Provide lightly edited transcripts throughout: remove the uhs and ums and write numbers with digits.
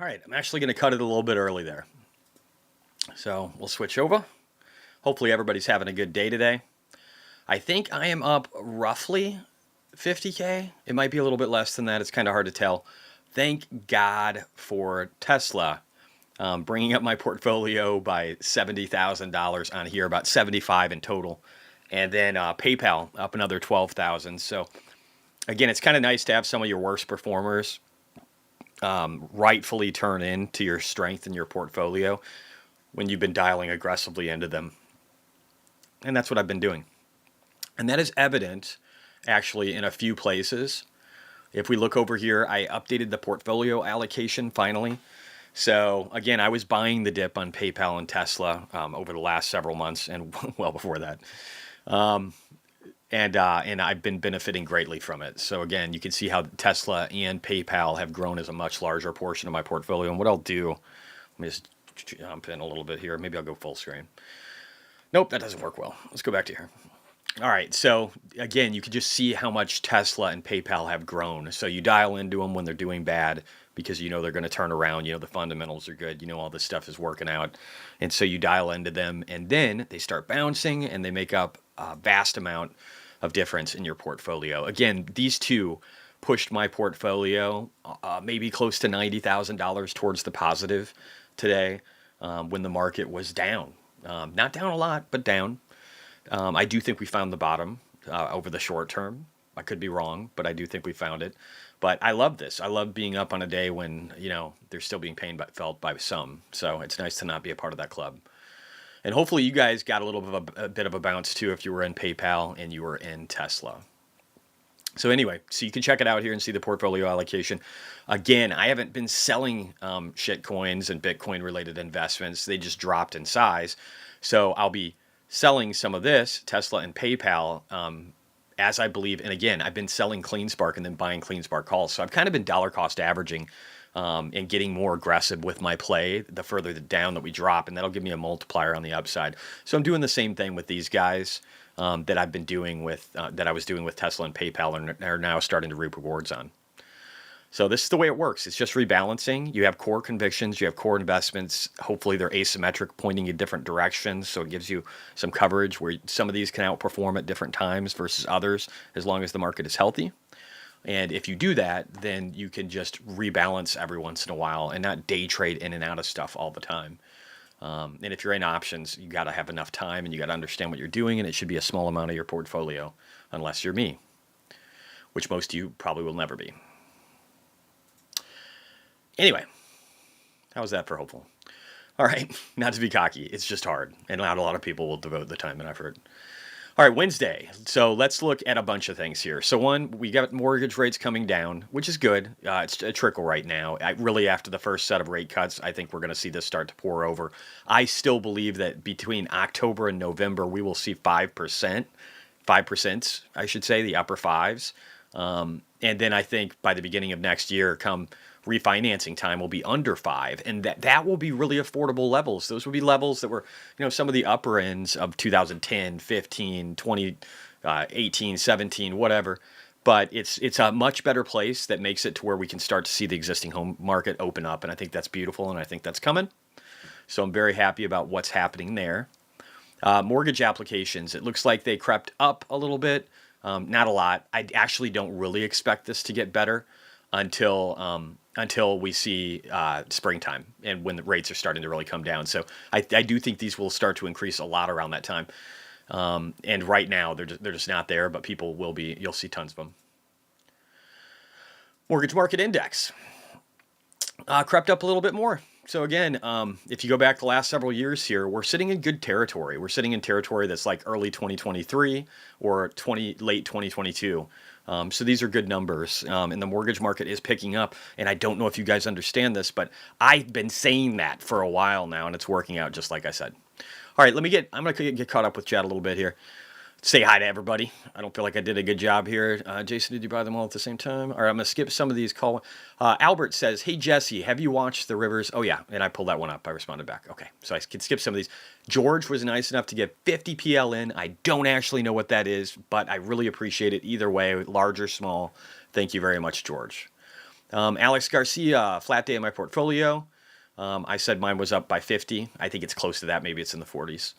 All right, I'm actually going to cut it a little bit early there. So we'll switch over. Hopefully everybody's having a good day today. I think I am up roughly 50K. It might be a little bit less than that. It's kind of hard to tell. Thank God for Tesla bringing up my portfolio by $70,000 on here, about 75 in total. And then PayPal up another 12,000. So again, it's kind of nice to have some of your worst performers rightfully turn into your strength in your portfolio when you've been dialing aggressively into them. And that's what I've been doing. And that is evident actually in a few places. If we look over here, I updated the portfolio allocation finally. So again, I was buying the dip on PayPal and Tesla over the last several months and well before that. And I've been benefiting greatly from it. So again, you can see how Tesla and PayPal have grown as a much larger portion of my portfolio. And what I'll do, let me just jump in a little bit here. Maybe I'll go full screen. Nope, that doesn't work well. Let's go back to here. All right, so again, you can just see how much Tesla and PayPal have grown. So you dial into them when they're doing bad because you know they're going to turn around. You know the fundamentals are good. You know all this stuff is working out. And so you dial into them, and then they start bouncing, and they make up a vast amount of difference in your portfolio. Again, these two pushed my portfolio maybe close to $90,000 towards the positive today when the market was down. Not down a lot, but down. I do think we found the bottom over the short term. I could be wrong, but I do think we found it. But I love this. I love being up on a day when, you know, there's still being pain felt by some. So it's nice to not be a part of that club. And hopefully you guys got a bit of a bounce too if you were in PayPal and you were in Tesla. So anyway, so you can check it out here and see the portfolio allocation. Again, I haven't been selling shit coins and Bitcoin related investments. They just dropped in size. So I'll be selling some of this, Tesla and PayPal, as I believe. And again, I've been selling CleanSpark and then buying CleanSpark calls. So I've kind of been dollar cost averaging and getting more aggressive with my play the further down that we drop. And that'll give me a multiplier on the upside. So I'm doing the same thing with these guys that I've been doing with, that I was doing with Tesla and PayPal and are now starting to reap rewards on. So this is the way it works. It's just rebalancing. You have core convictions, you have core investments. Hopefully they're asymmetric, pointing in different directions. So it gives you some coverage where some of these can outperform at different times versus others, as long as the market is healthy. And if you do that, then you can just rebalance every once in a while and not day trade in and out of stuff all the time. And if you're in options, you got to have enough time and you got to understand what you're doing. And it should be a small amount of your portfolio, unless you're me, which most of you probably will never be. Anyway, how was that for hopeful? All right, not to be cocky, it's just hard, and not a lot of people will devote the time and effort. All right, Wednesday. So let's look at a bunch of things here. So one, we got mortgage rates coming down, which is good. It's a trickle right now. Really, after the first set of rate cuts, I think we're going to see this start to pour over. I still believe that between October and November, we will see 5%, I should say, the upper fives. And then I think by the beginning of next year, come refinancing time, will be under 5, and that will be really affordable levels. Those will be levels that were, you know, some of the upper ends of 2010, 15, 20, 18, 17, whatever. But it's a much better place that makes it to where we can start to see the existing home market open up, and I think that's beautiful, and I think that's coming. So I'm very happy about what's happening there. Mortgage applications, it looks like they crept up a little bit, not a lot. I actually don't really expect this to get better until we see springtime and when the rates are starting to really come down. So I do think these will start to increase a lot around that time. And right now they're just not there, but people will be. You'll see tons of them. Mortgage market index crept up a little bit more. So again, if you go back the last several years here, we're sitting in good territory. We're sitting in territory that's like early 2023 or late 2022. So these are good numbers, and the mortgage market is picking up. And I don't know if you guys understand this, but I've been saying that for a while now, and it's working out just like I said. All right, I'm going to get caught up with chat a little bit here. Say hi to everybody. I don't feel like I did a good job here. Jason, did you buy them all at the same time? All right, I'm going to skip some of these. Albert says, hey, Jesse, have you watched The Rivers? Oh, yeah, and I pulled that one up. I responded back. Okay, so I can skip some of these. George was nice enough to get 50 PLN. I don't actually know what that is, but I really appreciate it either way, large or small. Thank you very much, George. Alex Garcia, flat day in my portfolio. I said mine was up by 50. I think it's close to that. Maybe it's in the 40s.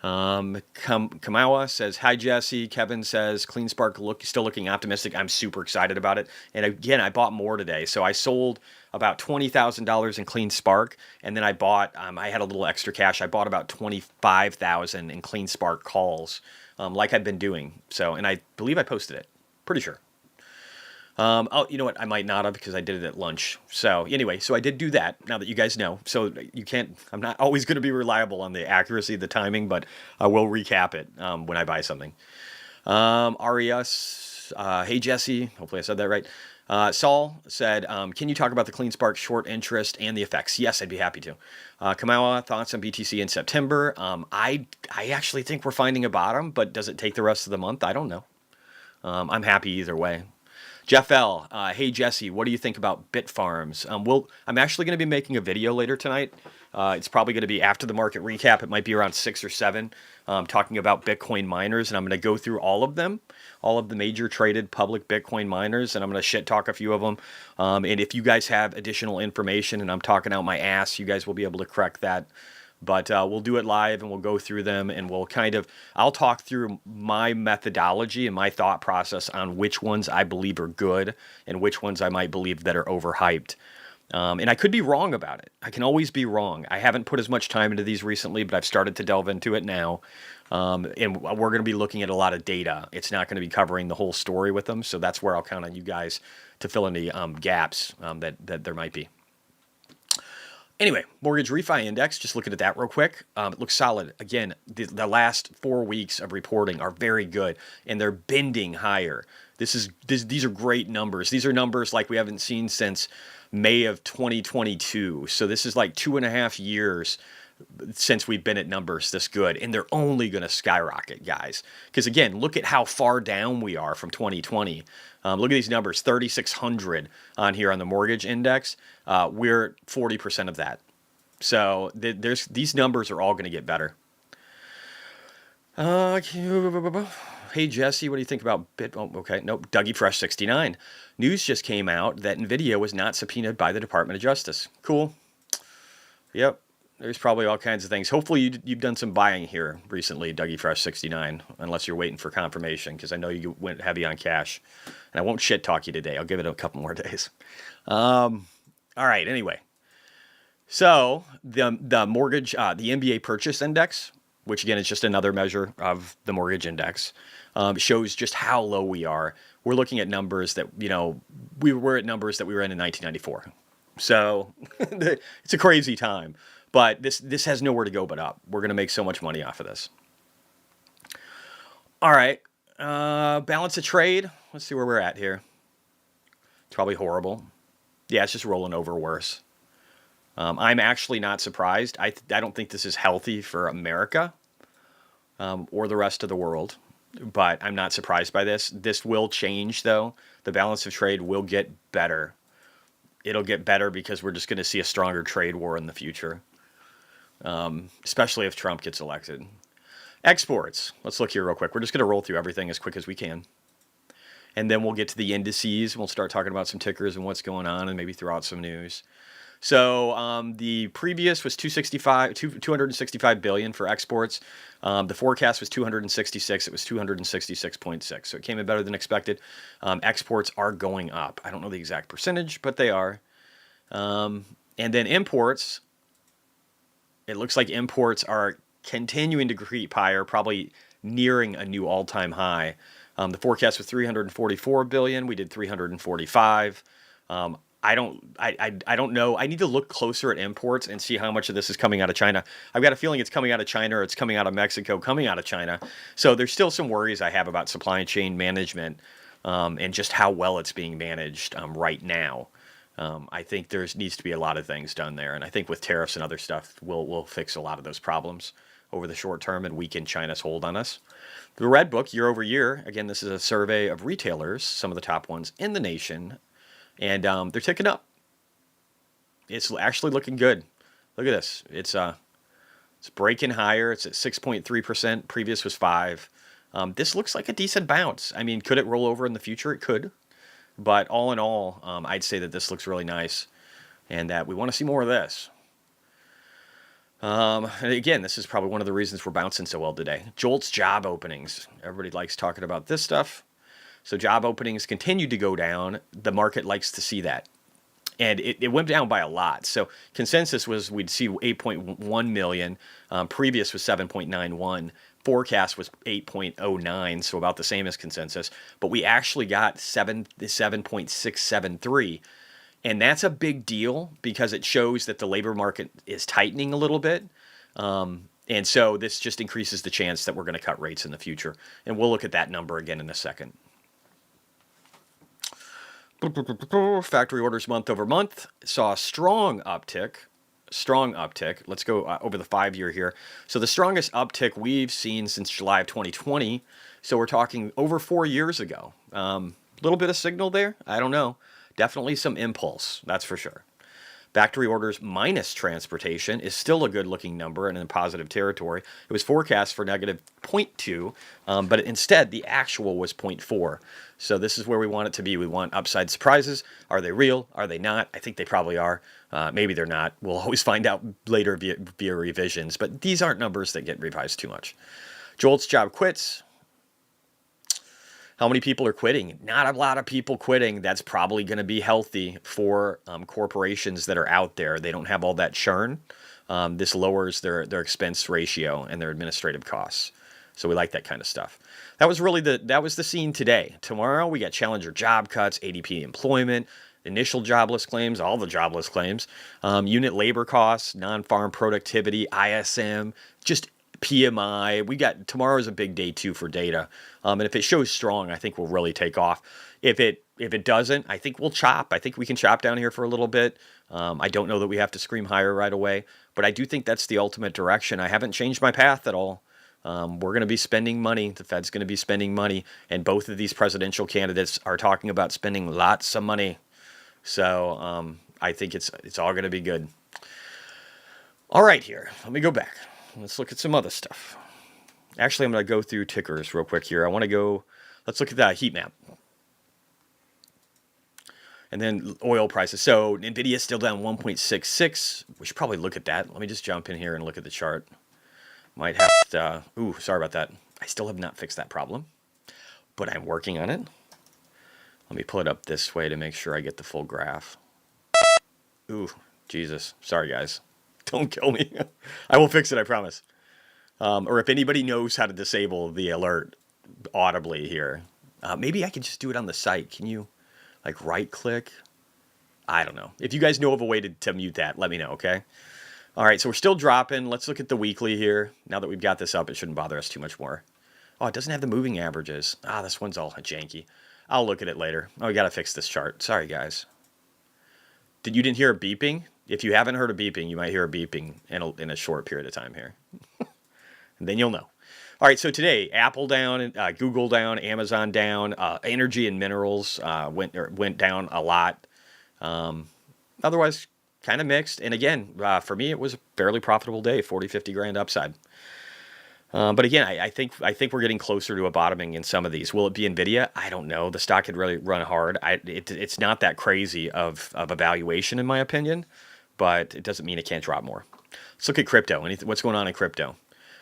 Kamawa says, hi, Jesse. Kevin says, Clean Spark still looking optimistic. I'm super excited about it. And again, I bought more today. So I sold about $20,000 in Clean Spark. And then I bought, I had a little extra cash. I bought about $25,000 in Clean Spark calls, like I've been doing. So, and I believe I posted it. Pretty sure. Oh, you know what? I might not have because I did it at lunch. So anyway, so I did do that now that you guys know. So you can't, I'm not always going to be reliable on the accuracy, the timing, but I will recap it when I buy something. Arias, hey Jesse, hopefully I said that right. Saul said, can you talk about the Clean Spark short interest and the effects? Yes, I'd be happy to. Kamawa, thoughts on BTC in September? I actually think we're finding a bottom, but does it take the rest of the month? I don't know. I'm happy either way. Jeff L. Hey Jesse, what do you think about bit farms? I'm actually going to be making a video later tonight. It's probably going to be after the market recap. It might be around 6 or 7, talking about Bitcoin miners, and I'm going to go through all of them, all of the major traded public Bitcoin miners, and I'm going to shit talk a few of them. And if you guys have additional information and I'm talking out my ass, you guys will be able to correct that. But we'll do it live and we'll go through them and we'll I'll talk through my methodology and my thought process on which ones I believe are good and which ones I might believe that are overhyped. And I could be wrong about it. I can always be wrong. I haven't put as much time into these recently, but I've started to delve into it now. And we're going to be looking at a lot of data. It's not going to be covering the whole story with them. So that's where I'll count on you guys to fill in the gaps that there might be. Anyway, mortgage refi index, just looking at that real quick. It looks solid. Again, the last 4 weeks of reporting are very good, and they're bending higher. These are great numbers. These are numbers like we haven't seen since May of 2022. So this is like 2.5 years since we've been at numbers this good, and they're only going to skyrocket, guys. Because again, look at how far down we are from 2020. Look at these numbers, 3,600 on here on the mortgage index. We're 40% of that. So these numbers are all going to get better. Hey Jesse, what do you think about Bit? Oh, okay, nope. Dougie Fresh 69. News just came out that Nvidia was not subpoenaed by the Department of Justice. Cool. Yep. There's probably all kinds of things. Hopefully you've done some buying here recently, Dougie Fresh 69, unless you're waiting for confirmation, because I know you went heavy on cash. And I won't shit talk you today. I'll give it a couple more days. All right, anyway. So the mortgage, the MBA purchase index, which again is just another measure of the mortgage index, shows just how low we are. We're looking at numbers that, we were at numbers that we were in 1994. So it's a crazy time. But this has nowhere to go but up. We're going to make so much money off of this. All right. Balance of trade. Let's see where we're at here. It's probably horrible. Yeah, it's just rolling over worse. I'm actually not surprised. I don't think this is healthy for America or the rest of the world. But I'm not surprised by this. This will change, though. The balance of trade will get better. It'll get better because we're just going to see a stronger trade war in the future. Especially if Trump gets elected. Exports. Let's look here real quick. We're just going to roll through everything as quick as we can. And then we'll get to the indices. We'll start talking about some tickers and what's going on and maybe throw out some news. So the previous was 265 billion for exports. The forecast was 266. It was 266.6. So it came in better than expected. Exports are going up. I don't know the exact percentage, but they are. And then imports. It looks like imports are continuing to creep higher, probably nearing a new all-time high. The forecast was 344 billion. We did 345. I don't know. I need to look closer at imports and see how much of this is coming out of China. I've got a feeling it's coming out of China or it's coming out of Mexico, coming out of China. So there's still some worries I have about supply chain management and just how well it's being managed right now. I think there needs to be a lot of things done there. And I think with tariffs and other stuff, we'll fix a lot of those problems over the short term and weaken China's hold on us. The Red Book, year over year, again, this is a survey of retailers, some of the top ones in the nation, and they're ticking up. It's actually looking good. Look at this. It's breaking higher. It's at 6.3%. Previous was 5%. This looks like a decent bounce. I mean, could it roll over in the future? It could. But all in all, I'd say that this looks really nice and that we want to see more of this. And again, this is probably one of the reasons we're bouncing so well today. JOLTS job openings. Everybody likes talking about this stuff. So job openings continue to go down. The market likes to see that. And it went down by a lot. So consensus was we'd see 8.1 million. Previous was 7.91. Forecast was 8.09, so about the same as consensus. But we actually got 7.673. And that's a big deal because it shows that the labor market is tightening a little bit. And so this just increases the chance that we're going to cut rates in the future. And we'll look at that number again in a second. Factory orders month over month saw a strong uptick. Let's go over the 5-year here. So the strongest uptick we've seen since July of 2020. So we're talking over 4 years ago. A little bit of signal there. I don't know. Definitely some impulse. That's for sure. Factory orders minus transportation is still a good looking number and in positive territory. It was forecast for negative 0.2, but instead the actual was 0.4. So this is where we want it to be. We want upside surprises. Are they real? Are they not? I think they probably are. Maybe they're not. We'll always find out later via revisions, but these aren't numbers that get revised too much. JOLTS job quits. How many people are quitting? Not a lot of people quitting. That's probably going to be healthy for corporations that are out there. They don't have all that churn. This lowers their expense ratio and their administrative costs. So we like that kind of stuff. That was really that was the scene today. Tomorrow we got challenger job cuts, ADP employment, initial jobless claims, all the jobless claims, unit labor costs, non-farm productivity, ISM, just PMI. Tomorrow's a big day too for data. And if it shows strong, I think we'll really take off. If it doesn't, I think we'll chop. I think we can chop down here for a little bit. I don't know that we have to scream higher right away, but I do think that's the ultimate direction. I haven't changed my path at all. We're going to be spending money. The Fed's going to be spending money. And both of these presidential candidates are talking about spending lots of money. So I think it's all going to be good. All right, here. Let me go back. Let's look at some other stuff. Actually, I'm going to go through tickers real quick here. Let's look at that heat map. And then oil prices. So NVIDIA is still down 1.66. We should probably look at that. Let me just jump in here and look at the chart. Might have to, sorry about that. I still have not fixed that problem, but I'm working on it. Let me pull it up this way to make sure I get the full graph. Ooh, Jesus. Sorry, guys. Don't kill me. I will fix it, I promise. Or if anybody knows how to disable the alert audibly here, maybe I can just do it on the site. Can you, like, right-click? I don't know. If you guys know of a way to mute that, let me know, okay? All right, so we're still dropping. Let's look at the weekly here. Now that we've got this up, it shouldn't bother us too much more. Oh, it doesn't have the moving averages. This one's all janky. I'll look at it later. Oh, we got to fix this chart. Sorry, guys. You didn't hear a beeping? If you haven't heard a beeping, you might hear a beeping in a short period of time here. And then you'll know. All right, so today, Apple down, Google down, Amazon down, energy and minerals went down a lot. Otherwise, kind of mixed. And again, for me, it was a fairly profitable day, 40, 50 grand upside. But again, I think we're getting closer to a bottoming in some of these. Will it be NVIDIA? I don't know. The stock could really run hard. It's not that crazy of a valuation, in my opinion, but it doesn't mean it can't drop more. Let's look at crypto. What's going on in crypto?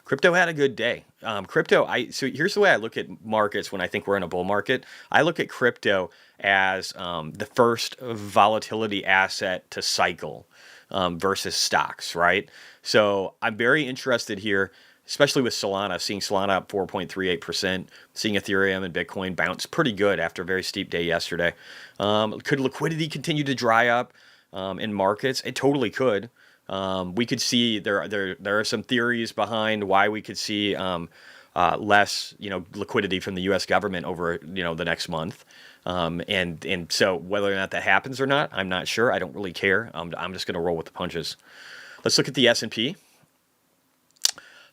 Crypto had a good day. So here's the way I look at markets when I think we're in a bull market. I look at crypto as the first volatility asset to cycle versus stocks, right? So I'm very interested here, especially with Solana, seeing Solana up 4.38%, seeing Ethereum and Bitcoin bounce pretty good after a very steep day yesterday. Could liquidity continue to dry up in markets? It totally could. We could see there are some theories behind why we could see less liquidity from the U.S. government over the next month, and so whether or not that happens or not, I'm not sure. I don't really care. I'm just going to roll with the punches. Let's look at the S&P.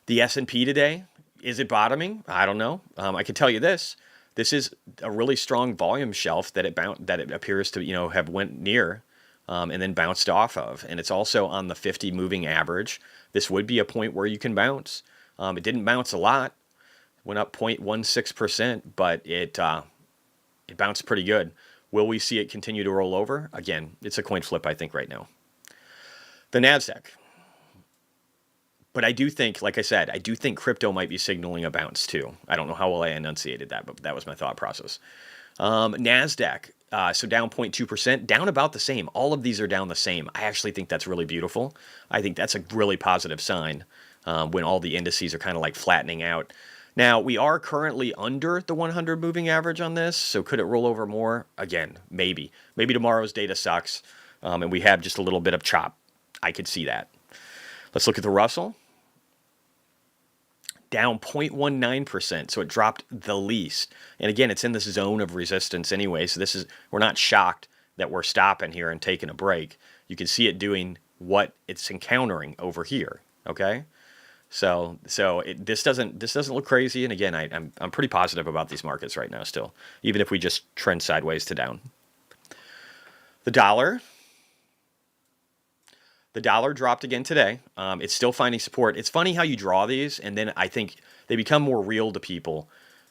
The S&P today, is it bottoming? I don't know. I can tell you this. This is a really strong volume shelf that it appears to have went near. And then bounced off of. And it's also on the 50 moving average. This would be a point where you can bounce. It didn't bounce a lot. Went up 0.16%, but it bounced pretty good. Will we see it continue to roll over? Again, it's a coin flip, I think, right now. The NASDAQ. But I do think, like I said, I do think crypto might be signaling a bounce too. I don't know how well I enunciated that, but that was my thought process. NASDAQ, so down 0.2%, down about the same. All of these are down the same. I actually think that's really beautiful. I think that's a really positive sign when all the indices are kind of like flattening out. Now, we are currently under the 100 moving average on this, so could it roll over more? Again, maybe. Maybe tomorrow's data sucks, and we have just a little bit of chop. I could see that. Let's look at the Russell. Down 0.19%, so it dropped the least. And again, it's in this zone of resistance anyway, so we're not shocked that we're stopping here and taking a break. You can see it doing what it's encountering over here, okay? So this doesn't look crazy, and again, I'm pretty positive about these markets right now still, even if we just trend sideways to down. The dollar. The dollar dropped again today. It's still finding support. It's funny how you draw these, and then I think they become more real to people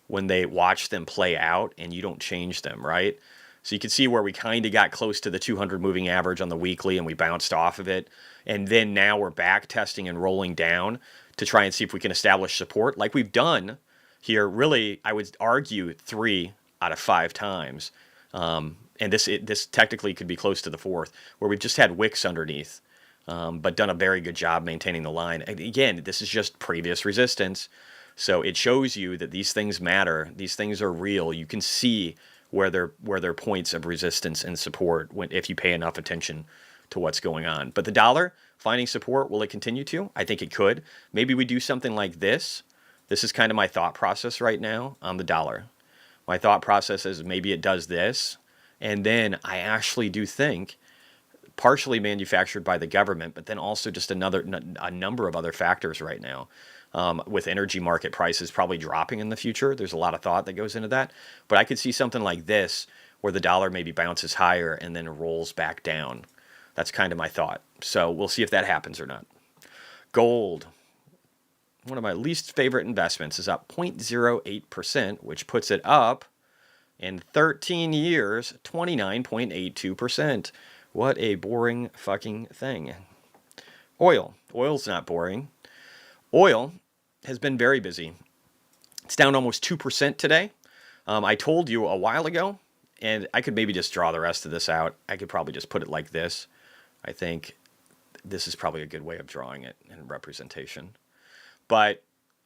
when they watch them play out and you don't change them, right? So you can see where we kind of got close to the 200 moving average on the weekly and we bounced off of it. And then now we're back testing and rolling down to try and see if we can establish support like we've done here. Really, I would argue 3 out of 5 times. And this technically could be close to the 4th, where we've just had wicks underneath. But done a very good job maintaining the line. And again, this is just previous resistance. So it shows you that these things matter. These things are real. You can see where they're points of resistance and support if you pay enough attention to what's going on. But the dollar finding support, will it continue to? I think it could. Maybe we do something like this. This is kind of my thought process right now on the dollar. My thought process is maybe it does this. And then I actually do think, partially manufactured by the government, but then also just a number of other factors right now. With energy market prices probably dropping in the future, there's a lot of thought that goes into that. But I could see something like this where the dollar maybe bounces higher and then rolls back down. That's kind of my thought. So we'll see if that happens or not. Gold, one of my least favorite investments, is up 0.08%, which puts it up in 13 years, 29.82%. What a boring fucking thing. Oil. Oil's not boring. Oil has been very busy. It's down almost 2% today. I told you a while ago, and I could maybe just draw the rest of this out. I could probably just put it like this. I think this is probably a good way of drawing it in representation. But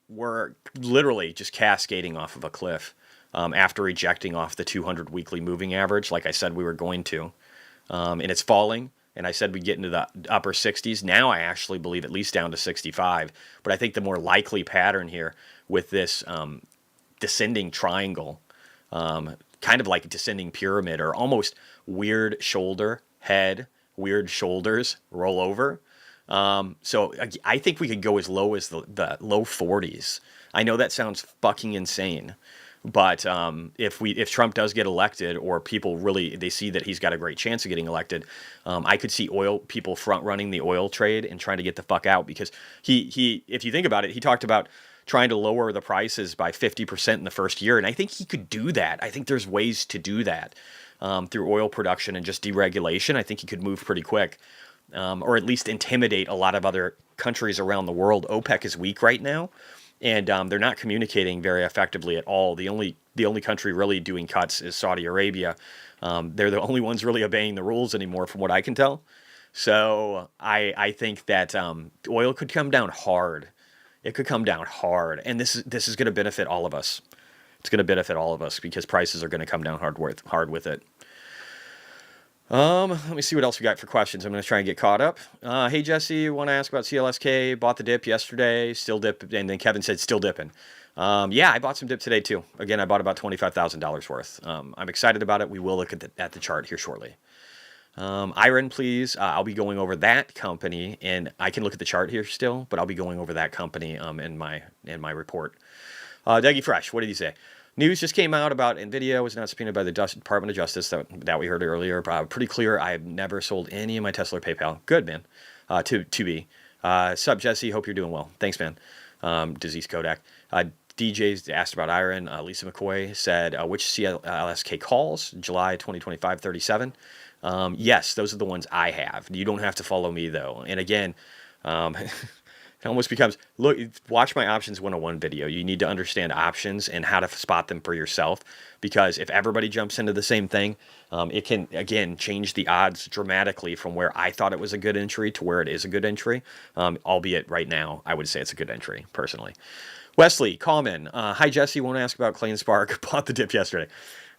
we're literally just cascading off of a cliff after rejecting off the 200 weekly moving average, like I said we were going to. And it's falling, and I said we'd get into the upper 60s. Now I actually believe at least down to 65. But I think the more likely pattern here with this descending triangle, kind of like a descending pyramid or almost weird shoulder, head, weird shoulders, roll over. So I think we could go as low as the low 40s. I know that sounds fucking insane. But if Trump does get elected, or people they see that he's got a great chance of getting elected, I could see oil people front running the oil trade and trying to get the fuck out, because he if you think about it, he talked about trying to lower the prices by 50% in the first year, and I think he could do that. I think there's ways to do that through oil production and just deregulation. I think he could move pretty quick, or at least intimidate a lot of other countries around the world. OPEC is weak right now. And they're not communicating very effectively at all. The only country really doing cuts is Saudi Arabia. They're the only ones really obeying the rules anymore, from what I can tell. So I think that oil could come down hard. It could come down hard, and this is going to benefit all of us. It's going to benefit all of us because prices are going to come down hard with it. Let me see what else we got for questions. I'm going to try and get caught up. Hey, Jesse, want to ask about CLSK. Bought the dip yesterday, still dip. And then Kevin said still dipping. Yeah, I bought some dip today too. Again, I bought about $25,000 worth. I'm excited about it. We will look at the chart here shortly. Iron, please. I'll be going over that company, and I can look at the chart here still, but I'll be going over that company in my report. Dougie Fresh, what did he say? News just came out about NVIDIA was not subpoenaed by the Department of Justice that we heard earlier. Pretty clear. I have never sold any of my Tesla or PayPal. Good, man. To be. Sup, Jesse. Hope you're doing well. Thanks, man. Disease Kodak. DJs asked about iron. Lisa McCoy said, which CLSK calls? July 2025, 37. Yes, those are the ones I have. You don't have to follow me, though. And again, it almost becomes, look, watch my options 101 video. You need to understand options and how to spot them for yourself, because if everybody jumps into the same thing, it can, again, change the odds dramatically from where I thought it was a good entry to where it is a good entry, albeit right now, I would say it's a good entry, personally. Wesley, Common. Hi, Jesse. Won't ask about Clean Spark. Bought the dip yesterday.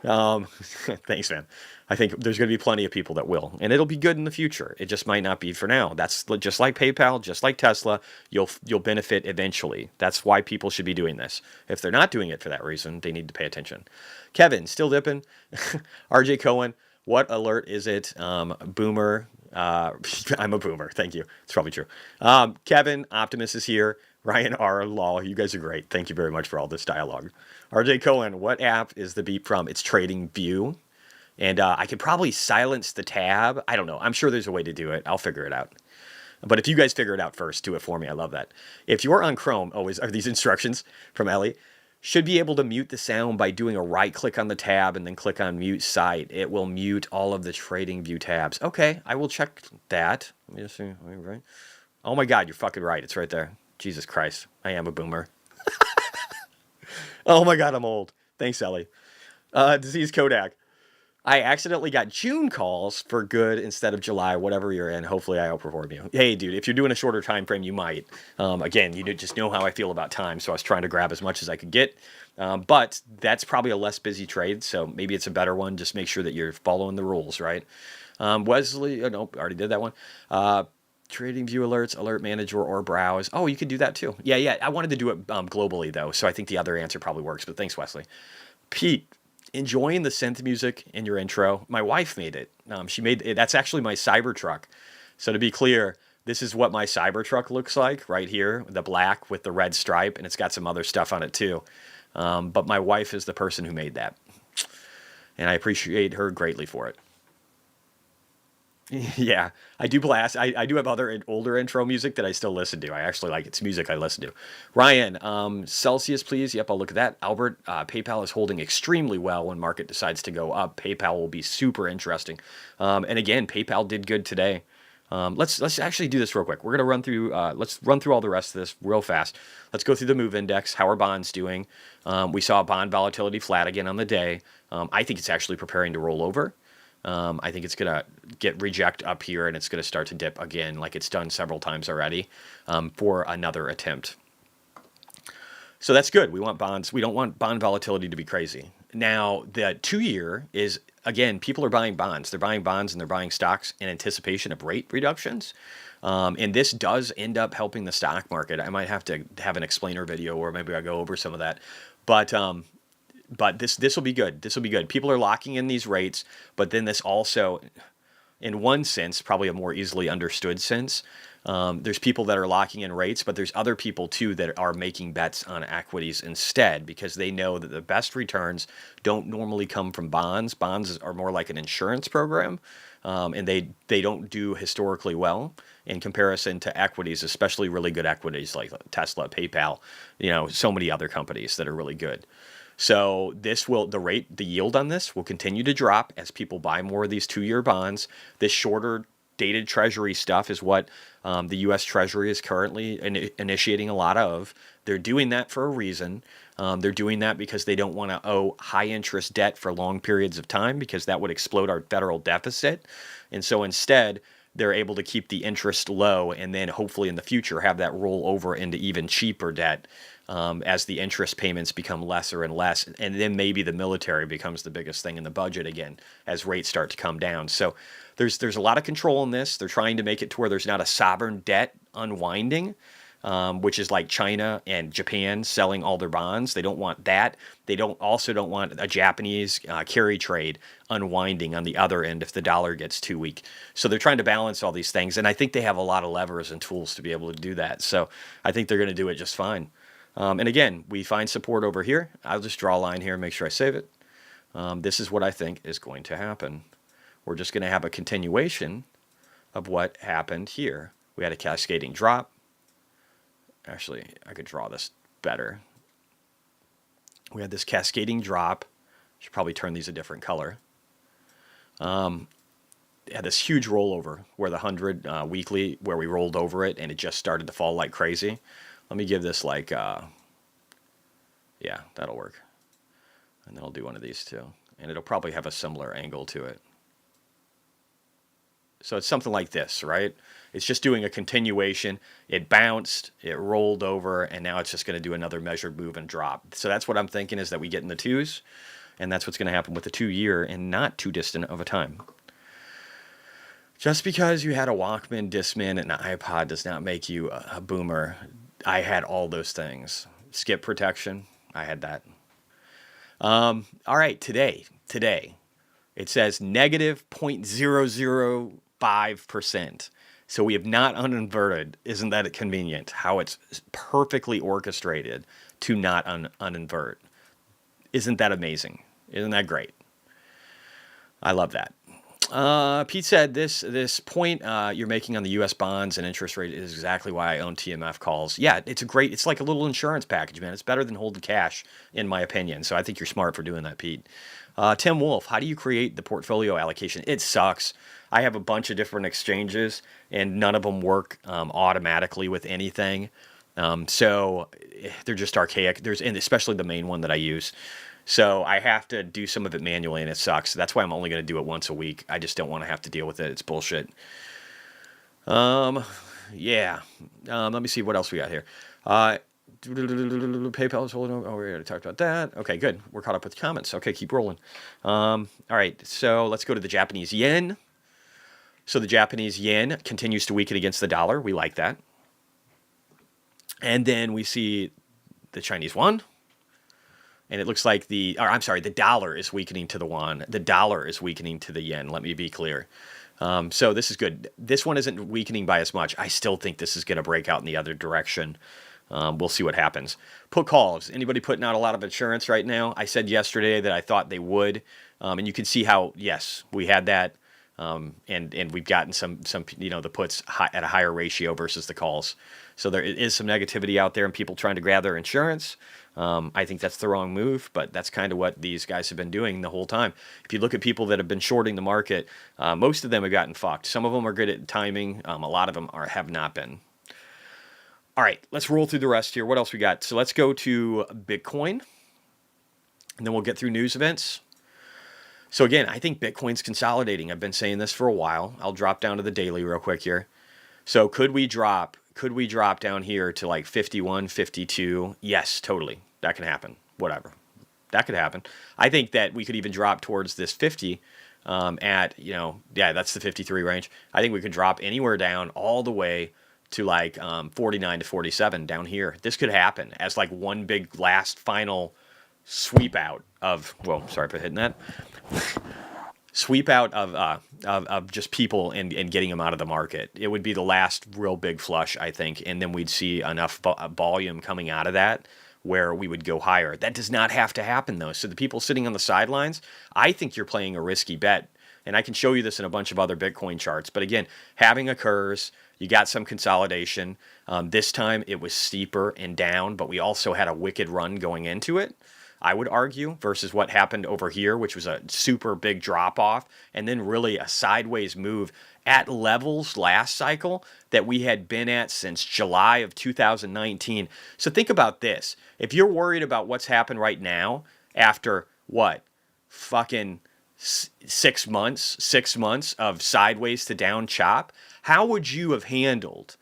Thanks, man. I think there's going to be plenty of people that will, and it'll be good in the future. It just might not be for now. That's just like PayPal, just like Tesla. You'll benefit eventually. That's why people should be doing this. If they're not doing it for that reason, they need to pay attention. Kevin, still dipping. RJ Cohen, what alert is it? Boomer. I'm a boomer. Thank you. It's probably true. Kevin, Optimus is here. Ryan R. Law, you guys are great. Thank you very much for all this dialogue. RJ Cohen, what app is the beep from? It's Trading View. And I could probably silence the tab. I don't know. I'm sure there's a way to do it. I'll figure it out. But if you guys figure it out first, do it for me. I love that. If you're on Chrome, are these instructions from Ellie? Should be able to mute the sound by doing a right click on the tab and then click on mute site. It will mute all of the Trading View tabs. Okay, I will check that. Let me just see. Right. Oh my God, you're fucking right. It's right there. Jesus Christ. I am a boomer. Oh my God, I'm old. Thanks, Ellie. Disease Kodak. I accidentally got June calls for good instead of July, whatever you're in. Hopefully I outperform you. Hey, dude, if you're doing a shorter time frame, you might. Again, you just know how I feel about time, so I was trying to grab as much as I could get. But that's probably a less busy trade, so maybe it's a better one. Just make sure that you're following the rules, right? Wesley, nope, already did that one. Trading View alerts, alert manager, or browse. Oh, you could do that too. Yeah. I wanted to do it globally, though, so I think the other answer probably works, but thanks, Wesley. Pete. Enjoying the synth music in your intro. My wife made it. She made it. That's actually my Cybertruck. So to be clear, this is what my Cybertruck looks like right here, the black with the red stripe, and it's got some other stuff on it too. But my wife is the person who made that, and I appreciate her greatly for it. Yeah, I do blast. I do have other older intro music that I still listen to. I actually like it's music I listen to. Ryan, Celsius, please. Yep, I'll look at that. Albert, PayPal is holding extremely well when market decides to go up. PayPal will be super interesting. And again, PayPal did good today. Let's actually do this real quick. We're gonna run through. Let's run through all the rest of this real fast. Let's go through the move index. How are bonds doing? We saw bond volatility flat again on the day. I think it's actually preparing to roll over. I think it's going to get reject up here and it's going to start to dip again like it's done several times already for another attempt. So that's good. We want bonds. We don't want bond volatility to be crazy. Now, the 2-year is, again, people are buying bonds. They're buying bonds and they're buying stocks in anticipation of rate reductions. And this does end up helping the stock market. I might have to have an explainer video or maybe I'll go over some of that. But this will be good. This will be good. People are locking in these rates, but then this also, in one sense, probably a more easily understood sense, there's people that are locking in rates, but there's other people too that are making bets on equities instead because they know that the best returns don't normally come from bonds. Bonds are more like an insurance program, and they don't do historically well in comparison to equities, especially really good equities like Tesla, PayPal, so many other companies that are really good. So the yield on this will continue to drop as people buy more of these 2-year bonds. This shorter dated treasury stuff is what the U.S. Treasury is currently initiating a lot of. They're doing that for a reason. They're doing that because they don't want to owe high interest debt for long periods of time because that would explode our federal deficit. And so instead, they're able to keep the interest low and then hopefully in the future have that roll over into even cheaper debt as the interest payments become lesser and less. And then maybe the military becomes the biggest thing in the budget again as rates start to come down. So there's a lot of control in this. They're trying to make it to where there's not a sovereign debt unwinding, which is like China and Japan selling all their bonds. They don't want that. They don't want a Japanese carry trade unwinding on the other end if the dollar gets too weak. So they're trying to balance all these things. And I think they have a lot of levers and tools to be able to do that. So I think they're going to do it just fine. And again, we find support over here. I'll just draw a line here and make sure I save it. This is what I think is going to happen. We're just going to have a continuation of what happened here. We had a cascading drop. Actually, I could draw this better. We had this cascading drop. Should probably turn these a different color. Had this huge rollover where the 100 weekly, where we rolled over it and it just started to fall like crazy. Let me give this like, yeah, that'll work. And then I'll do one of these too. And it'll probably have a similar angle to it. So it's something like this, right? It's just doing a continuation. It bounced, it rolled over, and now it's just going to do another measured move and drop. So that's what I'm thinking, is that we get in the twos, and that's what's going to happen with the 2 year in not too distant of a time. Just because you had a Walkman, Discman, and an iPod does not make you a boomer. I had all those things. Skip protection, I had that. All right, today, it says negative 0.005%. So we have not uninverted. Isn't that convenient? How it's perfectly orchestrated to not uninvert. Isn't that amazing? Isn't that great? I love that. Pete said this point you're making on the U.S. bonds and interest rate is exactly why I own TMF calls. Yeah, it's like a little insurance package, man. It's better than holding cash, in my opinion. So I think you're smart for doing that, Pete. Tim Wolf, how do you create the portfolio allocation? It sucks. I have a bunch of different exchanges, and none of them work automatically with anything. So they're just archaic. And especially the main one that I use. So I have to do some of it manually, and it sucks. That's why I'm only going to do it once a week. I just don't want to have to deal with it. It's bullshit. Yeah. Let me see what else we got here. PayPal is holding. Oh, we already talked about that. Okay, good. We're caught up with comments. Okay, keep rolling. All right, so let's go to the Japanese yen. So the Japanese yen continues to weaken against the dollar. We like that. And then we see the Chinese yuan. And it looks like the dollar is weakening to the yuan. The dollar is weakening to the yen. Let me be clear. So this is good. This one isn't weakening by as much. I still think this is going to break out in the other direction. We'll see what happens. Put calls. Anybody putting out a lot of insurance right now? I said yesterday that I thought they would. And you can see how, yes, we had that. And we've gotten some the puts at a higher ratio versus the calls. So there is some negativity out there and people trying to grab their insurance. I think that's the wrong move, but that's kind of what these guys have been doing the whole time. If you look at people that have been shorting the market, most of them have gotten fucked. Some of them are good at timing. A lot of them have not been. All right, let's roll through the rest here. What else we got? So let's go to Bitcoin, and then we'll get through news events. So again, I think Bitcoin's consolidating. I've been saying this for a while. I'll drop down to the daily real quick here. So could we drop down here to like 51, 52? Yes, totally. That can happen. Whatever. That could happen. I think that we could even drop towards this 50 that's the 53 range. I think we could drop anywhere down all the way to like 49 to 47 down here. This could happen as like one big last final sweep out of, sorry for hitting that. Sweep out of just people and getting them out of the market. It would be the last real big flush, I think, and then we'd see enough volume coming out of that where we would go higher. That does not have to happen, though. So the people sitting on the sidelines, I think you're playing a risky bet, and I can show you this in a bunch of other Bitcoin charts. But again, halving occurs. You got some consolidation. This time it was steeper and down, but we also had a wicked run going into it, I would argue, versus what happened over here, which was a super big drop off and then really a sideways move at levels last cycle that we had been at since July of 2019. So think about this. If you're worried about what's happened right now after fucking 6 months of sideways to down chop, how would you have handled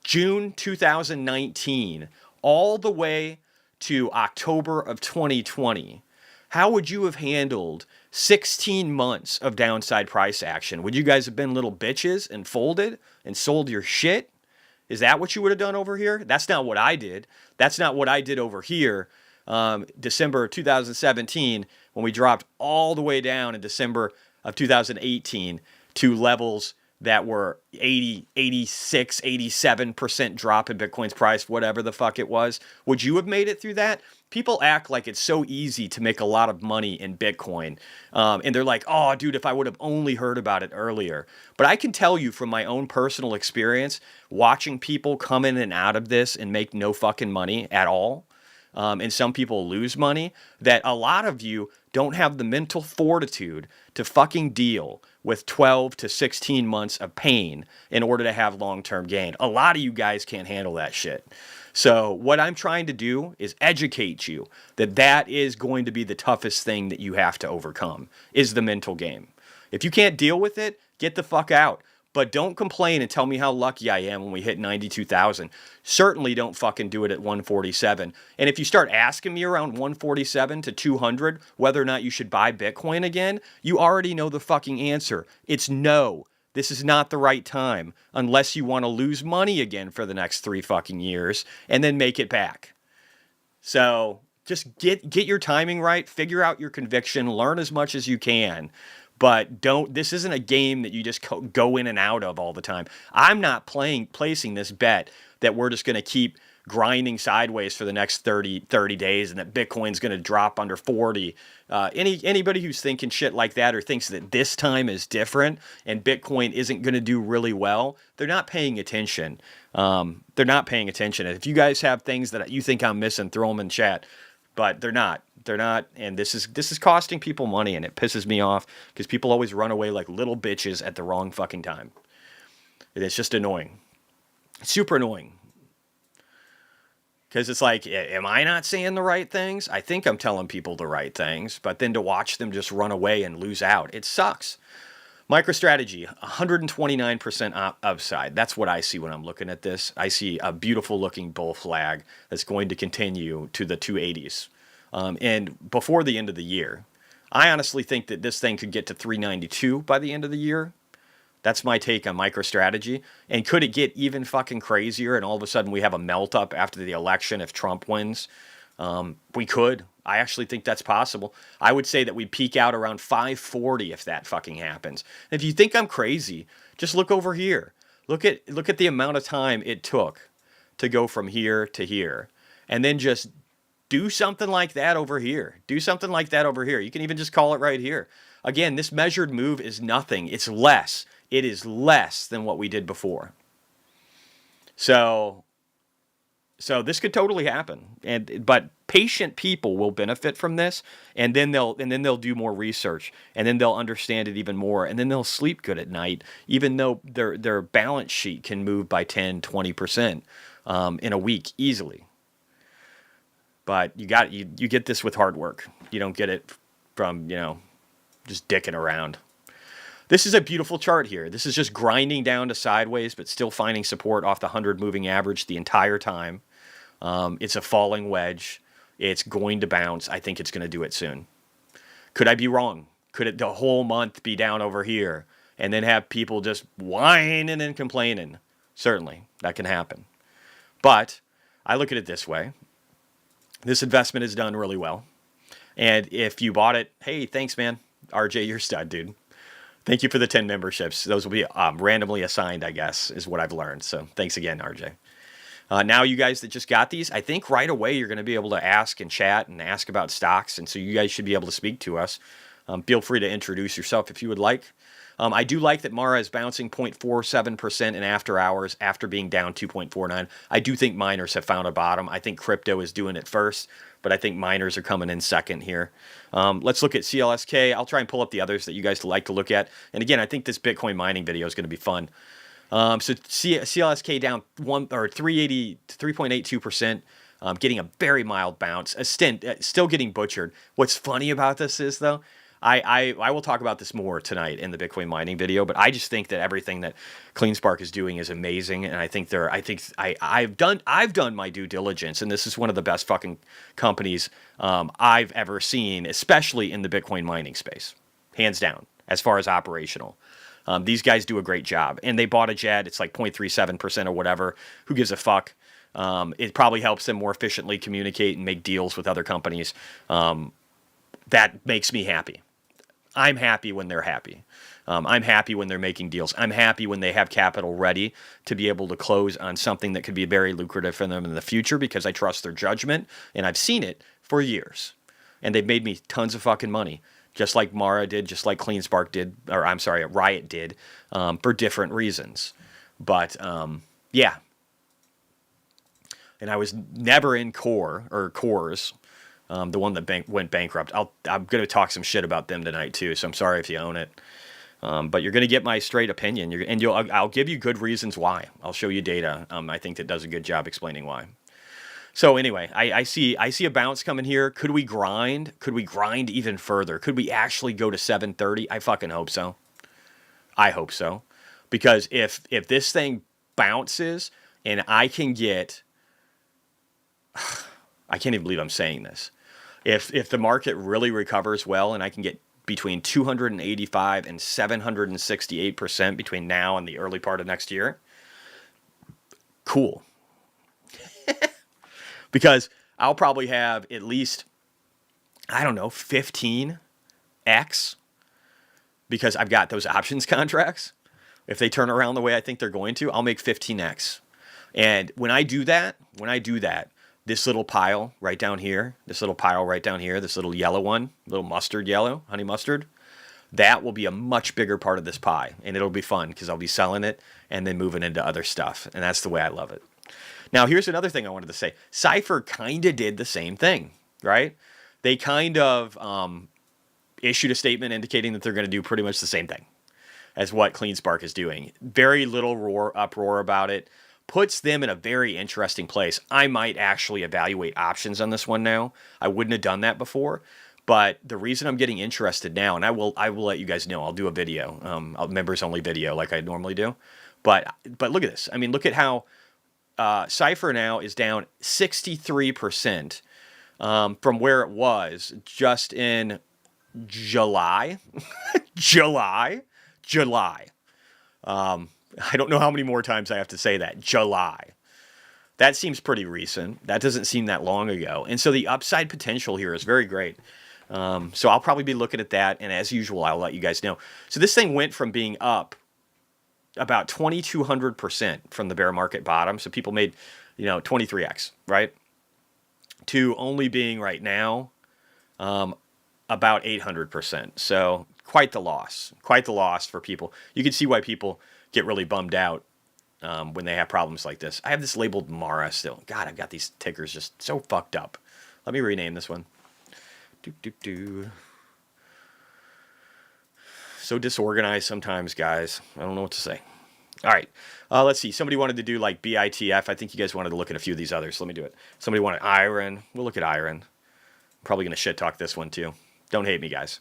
June 2019 all the way to October of 2020? How would you have handled 16 months of downside price action? Would you guys have been little bitches and folded and sold your shit? Is that what you would have done over here? That's not what I did. That's not what I did over here. December 2017, when we dropped all the way down in December of 2018 to levels that were 80, 86, 87% drop in Bitcoin's price, whatever the fuck it was. Would you have made it through that? People act like it's so easy to make a lot of money in Bitcoin. And they're like, oh, dude, if I would have only heard about it earlier. But I can tell you from my own personal experience, watching people come in and out of this and make no fucking money at all, and some people lose money, that a lot of you don't have the mental fortitude to fucking deal with 12 to 16 months of pain in order to have long-term gain. A lot of you guys can't handle that shit. So what I'm trying to do is educate you that that is going to be the toughest thing that you have to overcome, is the mental game. If you can't deal with it, get the fuck out. But don't complain and tell me how lucky I am when we hit 92,000. Certainly don't fucking do it at 147. And if you start asking me around 147 to 200 whether or not you should buy Bitcoin again, you already know the fucking answer. It's no. This is not the right time unless you want to lose money again for the next 3 fucking years and then make it back. So just get your timing right, figure out your conviction, learn as much as you can. But this isn't a game that you just go in and out of all the time. I'm not placing this bet that we're just going to keep grinding sideways for the next 30 days and that Bitcoin's going to drop under 40. Anybody who's thinking shit like that or thinks that this time is different and Bitcoin isn't going to do really well, they're not paying attention. They're not paying attention. And if you guys have things that you think I'm missing, throw them in chat. But they're not. They're not, and this is costing people money, and it pisses me off because people always run away like little bitches at the wrong fucking time. It's just annoying. It's super annoying. Because it's like, am I not saying the right things? I think I'm telling people the right things, but then to watch them just run away and lose out, it sucks. MicroStrategy, 129% upside. That's what I see when I'm looking at this. I see a beautiful looking bull flag that's going to continue to the 280s. And before the end of the year, I honestly think that this thing could get to 392 by the end of the year. That's my take on MicroStrategy. And could it get even fucking crazier and all of a sudden we have a melt up after the election if Trump wins? We could. I actually think that's possible. I would say that we peak out around 540 if that fucking happens. If you think I'm crazy, just look over here. Look at the amount of time it took to go from here to here. And then just do something like that over here. Do something like that over here. You can even just call it right here. Again, this measured move is nothing. It's less. It is less than what we did before. So this could totally happen. But patient people will benefit from this, and then they'll do more research, and then they'll understand it even more, and then they'll sleep good at night, even though their balance sheet can move by 10, 20% in a week easily. But you get this with hard work. You don't get it from, just dicking around. This is a beautiful chart here. This is just grinding down to sideways, but still finding support off the 100 moving average the entire time. It's a falling wedge. It's going to bounce. I think it's going to do it soon. Could I be wrong? Could it the whole month be down over here and then have people just whining and complaining? Certainly, that can happen. But I look at it this way. This investment is done really well. And if you bought it, hey, thanks, man. RJ, you're a stud, dude. Thank you for the 10 memberships. Those will be randomly assigned, I guess, is what I've learned. So thanks again, RJ. Now, you guys that just got these, I think right away you're going to be able to ask and chat and ask about stocks. And so you guys should be able to speak to us. Feel free to introduce yourself if you would like. I do like that Mara is bouncing 0.47% in after hours after being down 2.49. I do think miners have found a bottom. I think crypto is doing it first, but I think miners are coming in second here. Let's look at CLSK. I'll try and pull up the others that you guys like to look at. And again, I think this Bitcoin mining video is going to be fun. So CLSK down 380 to 3.82%, getting a very mild bounce. A stint still getting butchered. What's funny about this is though, I will talk about this more tonight in the Bitcoin mining video, but I just think that everything that CleanSpark is doing is amazing, and I think I've done my due diligence, and this is one of the best fucking companies I've ever seen, especially in the Bitcoin mining space, hands down, as far as operational. These guys do a great job, and they bought a jet. It's like 0.37% or whatever. Who gives a fuck? It probably helps them more efficiently communicate and make deals with other companies. That makes me happy. I'm happy when they're happy. I'm happy when they're making deals. I'm happy when they have capital ready to be able to close on something that could be very lucrative for them in the future because I trust their judgment, and I've seen it for years. And they've made me tons of fucking money, just like Mara did, just like CleanSpark did, or I'm sorry, Riot did, for different reasons. But, yeah. and I was never in Cores, the one that went bankrupt. I'm going to talk some shit about them tonight too, so I'm sorry if you own it. But you're going to get my straight opinion, I'll give you good reasons why. I'll show you data. I think that does a good job explaining why. So anyway, I see a bounce coming here. Could we grind? Could we grind even further? Could we actually go to 730? I fucking hope so. I hope so, because if this thing bounces and I can get, I can't even believe I'm saying this. If the market really recovers well and I can get between 285 and 768% between now and the early part of next year, cool. Because I'll probably have at least, I don't know, 15x, because I've got those options contracts. If they turn around the way I think they're going to, I'll make 15x. And when I do that, this little pile right down here, this little yellow one, little mustard yellow, honey mustard, that will be a much bigger part of this pie. And it'll be fun because I'll be selling it and then moving into other stuff. And that's the way I love it. Now, here's another thing I wanted to say. Cypher kind of did the same thing, right? They kind of issued a statement indicating that they're going to do pretty much the same thing as what CleanSpark is doing. Very little uproar about it. Puts them in a very interesting place. I might actually evaluate options on this one now. I wouldn't have done that before. But the reason I'm getting interested now, and I will let you guys know, I'll do a video, a members only video like I normally do. But look at this. I mean, look at how Cypher now is down 63% from where it was just in July. July. I don't know how many more times I have to say that. July. That seems pretty recent. That doesn't seem that long ago. And so the upside potential here is very great. So I'll probably be looking at that. And as usual, I'll let you guys know. So this thing went from being up about 2,200% from the bear market bottom. So people made, 23x, right? To only being right now about 800%. So quite the loss for people. You can see why people get really bummed out when they have problems like this. I have this labeled Mara still. God, I've got these tickers just so fucked up. Let me rename this one. So disorganized sometimes, guys. I don't know what to say. All right. Let's see. Somebody wanted to do like BITF. I think you guys wanted to look at a few of these others. Let me do it. Somebody wanted iron. We'll look at iron. I'm probably going to shit talk this one too. Don't hate me, guys.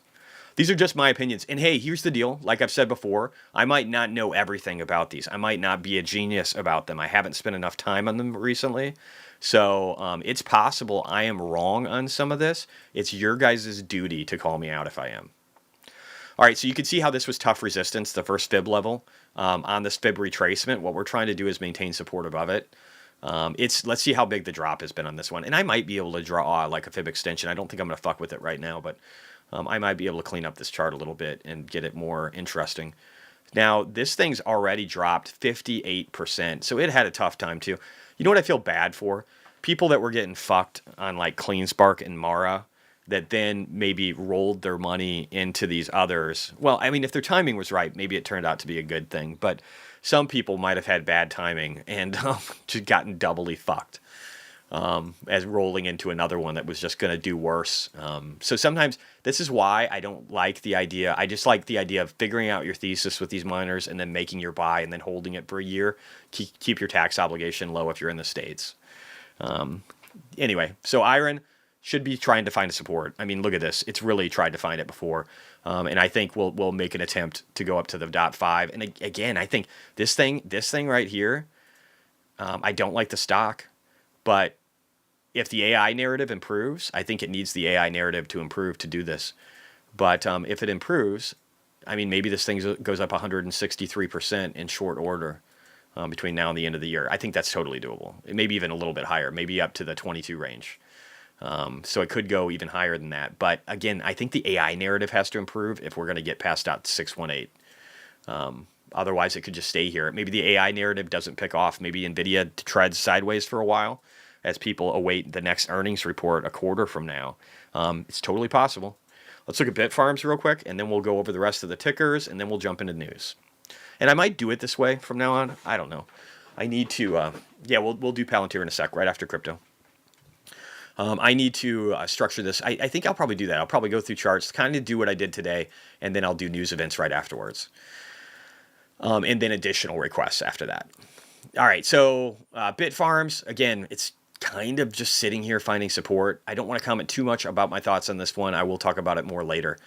These are just my opinions. And hey, here's the deal. Like I've said before, I might not know everything about these. I might not be a genius about them. I haven't spent enough time on them recently. So it's possible I am wrong on some of this. It's your guys' duty to call me out if I am. All right, so you can see how this was tough resistance, the first fib level. On this fib retracement, what we're trying to do is maintain support above it. Let's see how big the drop has been on this one. And I might be able to draw like a fib extension. I don't think I'm going to fuck with it right now, but I might be able to clean up this chart a little bit and get it more interesting. Now, this thing's already dropped 58%, so it had a tough time too. You know what I feel bad for? People that were getting fucked on like CleanSpark and Mara that then maybe rolled their money into these others. Well, I mean, if their timing was right, maybe it turned out to be a good thing. But some people might have had bad timing and just gotten doubly fucked as rolling into another one that was just going to do worse. So sometimes this is why I don't like the idea. I just like the idea of figuring out your thesis with these miners and then making your buy and then holding it for a year. Keep your tax obligation low if you're in the States. Anyway, so iron should be trying to find a support. I mean, look at this. It's really tried to find it before. And I think we'll make an attempt to go up to the 0.5. And again, I think this thing right here, I don't like the stock, but if the AI narrative improves, I think it needs the AI narrative to improve to do this. But if it improves, I mean, maybe this thing goes up 163% in short order between now and the end of the year. I think that's totally doable. Maybe even a little bit higher, maybe up to the 22 range. So it could go even higher than that. But again, I think the AI narrative has to improve if we're going to get past out 618. Otherwise, it could just stay here. Maybe the AI narrative doesn't pick off. Maybe NVIDIA treads sideways for a while as people await the next earnings report a quarter from now. It's totally possible. Let's look at Bitfarms real quick, and then we'll go over the rest of the tickers, and then we'll jump into news. And I might do it this way from now on. I don't know. I need to Yeah, we'll do Palantir in a sec, right after crypto. I need to structure this. I think I'll probably do that. I'll probably go through charts, kind of do what I did today, and then I'll do news events right afterwards. And then additional requests after that. All right, so Bitfarms, again, it's kind of just sitting here finding support. I don't want to comment too much about my thoughts on this one. I will talk about it more later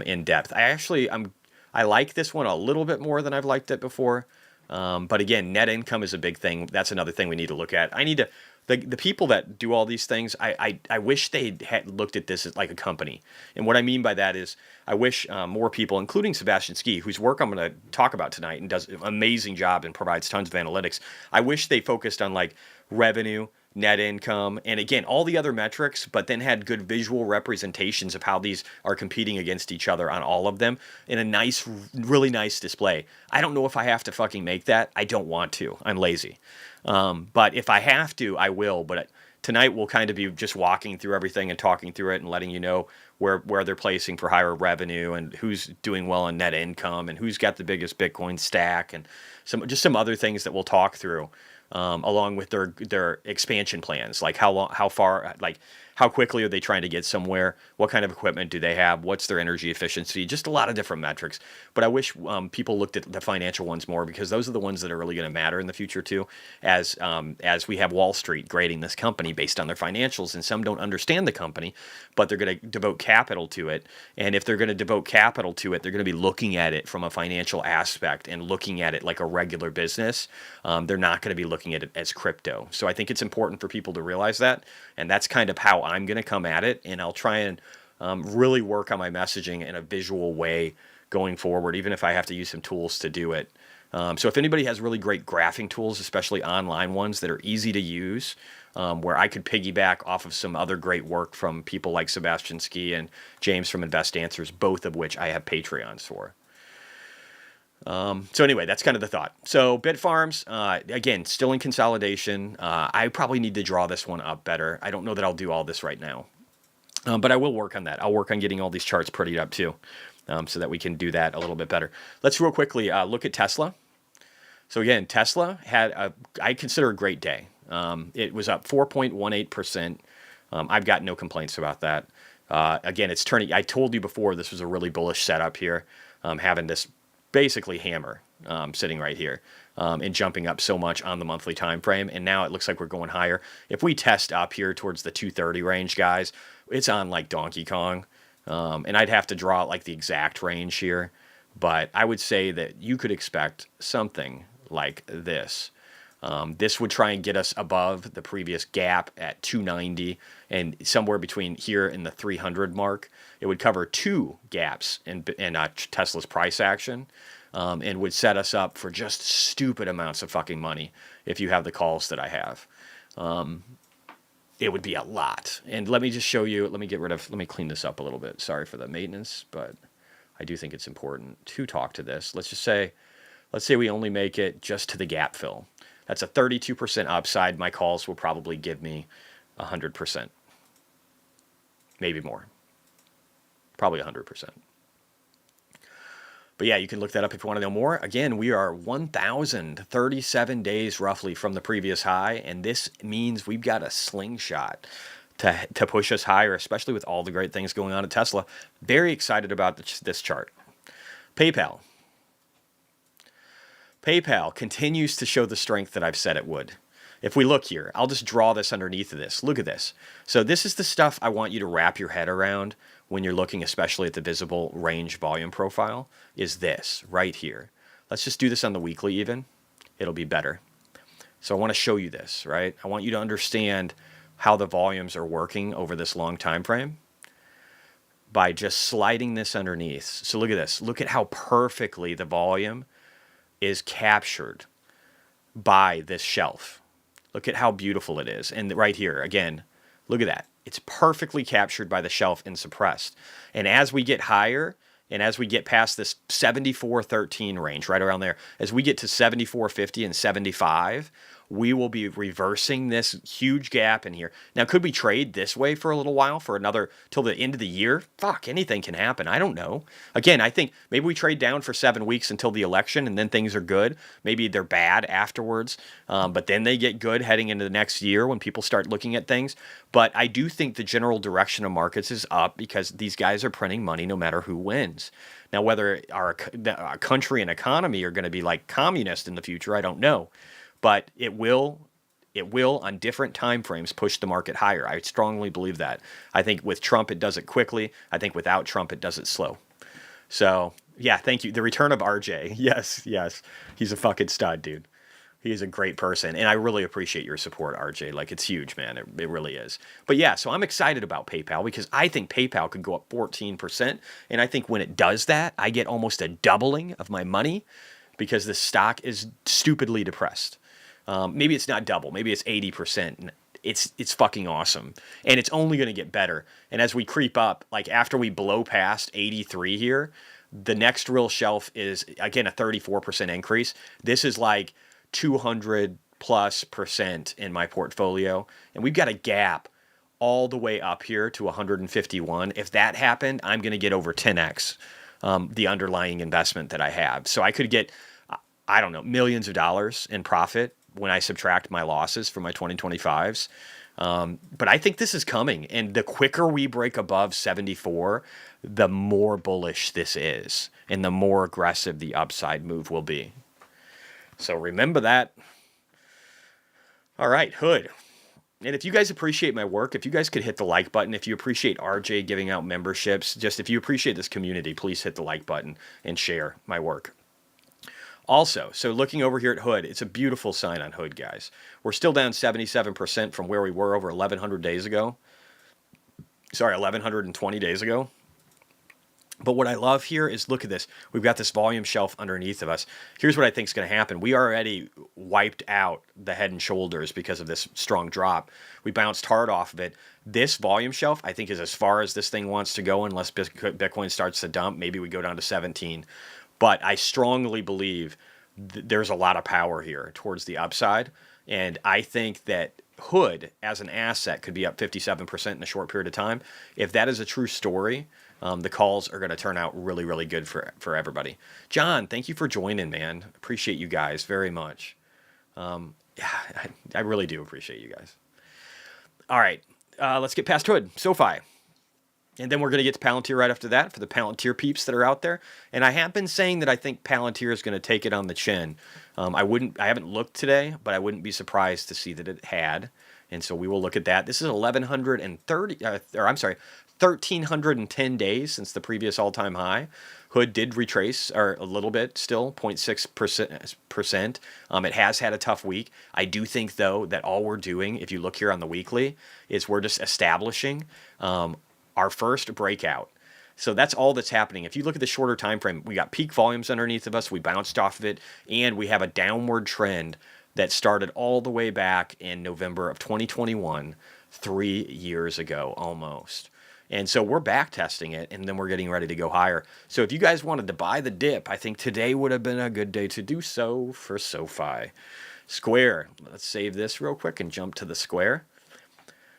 in depth. I like this one a little bit more than I've liked it before. But again, net income is a big thing. That's another thing we need to look at. I need to, the people that do all these things, I wish they had looked at this as like a company. And what I mean by that is I wish more people, including Sebastian Ski, whose work I'm going to talk about tonight and does an amazing job and provides tons of analytics. I wish they focused on like revenue, net income, and again, all the other metrics, but then had good visual representations of how these are competing against each other on all of them in a nice, really nice display. I don't know if I have to fucking make that. I don't want to. I'm lazy. But if I have to, I will. But tonight we'll kind of be just walking through everything and talking through it and letting you know where they're placing for higher revenue and who's doing well on net income and who's got the biggest Bitcoin stack and some other things that we'll talk through. Along with their expansion plans, like how far, like how quickly are they trying to get somewhere? What kind of equipment do they have? What's their energy efficiency? Just a lot of different metrics. But I wish people looked at the financial ones more because those are the ones that are really going to matter in the future too. As we have Wall Street grading this company based on their financials, and some don't understand the company, but they're going to devote capital to it. And if they're going to devote capital to it, they're going to be looking at it from a financial aspect and looking at it like a regular business. They're not going to be looking at it as crypto. So I think it's important for people to realize that. And that's kind of how I'm going to come at it. And I'll try and really work on my messaging in a visual way going forward, even if I have to use some tools to do it. So if anybody has really great graphing tools, especially online ones that are easy to use, where I could piggyback off of some other great work from people like Sebastian Ski and James from Invest Answers, both of which I have Patreons for. So anyway, that's kind of the thought. So Bitfarms, again, still in consolidation. I probably need to draw this one up better. I don't know that I'll do all this right now, but I will work on that. I'll work on getting all these charts prettied up too, so that we can do that a little bit better. Let's real quickly look at Tesla. So again, Tesla had I consider a great day. It was up 4.18%. I've got no complaints about that. Again, it's turning. I told you before this was a really bullish setup here, having this basically hammer sitting right here and jumping up so much on the monthly time frame. And now it looks like we're going higher. If we test up here towards the 230 range, guys, it's on like Donkey Kong. And I'd have to draw out like the exact range here. But I would say that you could expect something like this. This would try and get us above the previous gap at 290 and somewhere between here and the 300 mark. It would cover two gaps in Tesla's price action and would set us up for just stupid amounts of fucking money if you have the calls that I have. It would be a lot. And let me just show you, let me clean this up a little bit. Sorry for the maintenance, but I do think it's important to talk to this. Let's say we only make it just to the gap fill. That's a 32% upside. My calls will probably give me 100%. Maybe more. Probably 100%. But yeah, you can look that up if you want to know more. Again, we are 1,037 days roughly from the previous high, and this means we've got a slingshot to push us higher, especially with all the great things going on at Tesla. Very excited about this chart. PayPal continues to show the strength that I've said it would. If we look here, I'll just draw this underneath of this. Look at this. So this is the stuff I want you to wrap your head around when you're looking especially at the visible range volume profile, is this right here. Let's just do this on the weekly even. It'll be better. So I want to show you this, right? I want you to understand how the volumes are working over this long time frame by just sliding this underneath. So look at this. Look at how perfectly the volume is captured by this shelf. Look at how beautiful it is. And right here, again, look at that. It's perfectly captured by the shelf and suppressed. And as we get higher, and as we get past this 74.13 range, right around there, as we get to 74.50 and 75, we will be reversing this huge gap in here. Now, could we trade this way for a little while, for another, till the end of the year? Fuck, anything can happen. I don't know. Again, I think maybe we trade down for 7 weeks until the election, and then things are good. Maybe they're bad afterwards, but then they get good heading into the next year when people start looking at things. But I do think the general direction of markets is up because these guys are printing money no matter who wins. Now, whether our country and economy are going to be like communist in the future, I don't know. But it will on different time frames push the market higher. I strongly believe that. I think with Trump, it does it quickly. I think without Trump, it does it slow. So, yeah, thank you. The return of RJ. Yes. He's a fucking stud, dude. He is a great person, and I really appreciate your support, RJ. Like, it's huge, man. It really is. But yeah, so I'm excited about PayPal because I think PayPal could go up 14%, and I think when it does that, I get almost a doubling of my money because the stock is stupidly depressed. Maybe it's not double. Maybe it's 80%. It's fucking awesome, and it's only going to get better. And as we creep up, like after we blow past 83 here, the next real shelf is, again, a 34% increase. This is like 200+% in my portfolio, and we've got a gap all the way up here to 151. If that happened, I'm going to get over 10x the underlying investment that I have. So I could get, I don't know, millions of dollars in profit when I subtract my losses from my 2025s. But I think this is coming, and the quicker we break above 74, the more bullish this is, and the more aggressive the upside move will be. So remember that. All right, Hood. And if you guys appreciate my work, if you guys could hit the like button, if you appreciate RJ giving out memberships, just if you appreciate this community, please hit the like button and share my work. Also, so looking over here at Hood, it's a beautiful sign on Hood, guys. We're still down 77% from where we were over 1,100 days ago. Sorry, 1,120 days ago. But what I love here is, look at this. We've got this volume shelf underneath of us. Here's what I think is going to happen. We already wiped out the head and shoulders because of this strong drop. We bounced hard off of it. This volume shelf, I think, is as far as this thing wants to go unless Bitcoin starts to dump. Maybe we go down to 17. But I strongly believe there's a lot of power here towards the upside. And I think that Hood, as an asset, could be up 57% in a short period of time. If that is a true story, the calls are going to turn out really, really good for everybody. John, thank you for joining, man. Appreciate you guys very much. Yeah, I really do appreciate you guys. All right, let's get past Hood, SoFi. And then we're going to get to Palantir right after that for the Palantir peeps that are out there. And I have been saying that I think Palantir is going to take it on the chin. I haven't looked today, but I wouldn't be surprised to see that it had. And so we will look at that. This is 1,310 days since the previous all-time high. Hood did retrace, or a little bit still, 0.6%. It has had a tough week. I do think, though, that all we're doing, if you look here on the weekly, is we're just establishing our first breakout. So that's all that's happening. If you look at the shorter time frame, we got peak volumes underneath of us. We bounced off of it, and we have a downward trend that started all the way back in November of 2021, 3 years ago almost. And so we're back testing it, and then we're getting ready to go higher. So if you guys wanted to buy the dip, I think today would have been a good day to do so for SoFi. Square. Let's save this real quick and jump to the Square.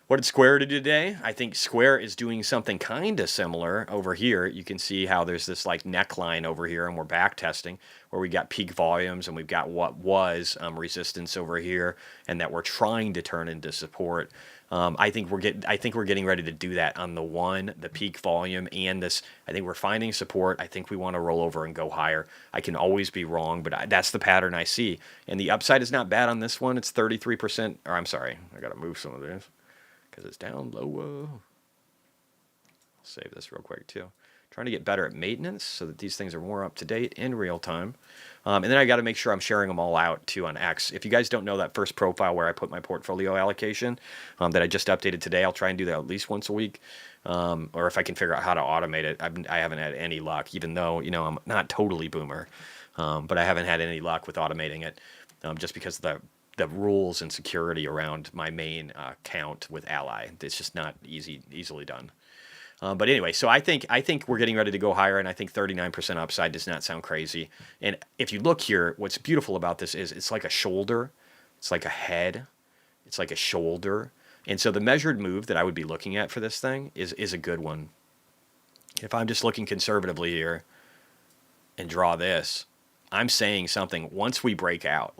What did Square do today? I think Square is doing something kind of similar over here. You can see how there's this like neckline over here, and we're back testing where we got peak volumes, and we've got what was resistance over here, and that we're trying to turn into support. I think we're getting ready to do that on the peak volume, and this. I think we're finding support. I think we want to roll over and go higher. I can always be wrong, but that's the pattern I see. And the upside is not bad on this one. It's 33%. Or I'm sorry, I got to move some of this because it's down low. I'll save this real quick too. Trying to get better at maintenance so that these things are more up to date in real time. And then I got to make sure I'm sharing them all out too on X. If you guys don't know that first profile where I put my portfolio allocation that I just updated today, I'll try and do that at least once a week. Or if I can figure out how to automate it. I haven't had any luck, even though, I'm not totally boomer. But I haven't had any luck with automating it just because the rules and security around my main account with Ally. It's just not easily done. But anyway, so I think we're getting ready to go higher, and I think 39% upside does not sound crazy. And if you look here, what's beautiful about this is it's like a shoulder. It's like a head. It's like a shoulder. And so the measured move that I would be looking at for this thing is a good one. If I'm just looking conservatively here and draw this, I'm saying something once we break out,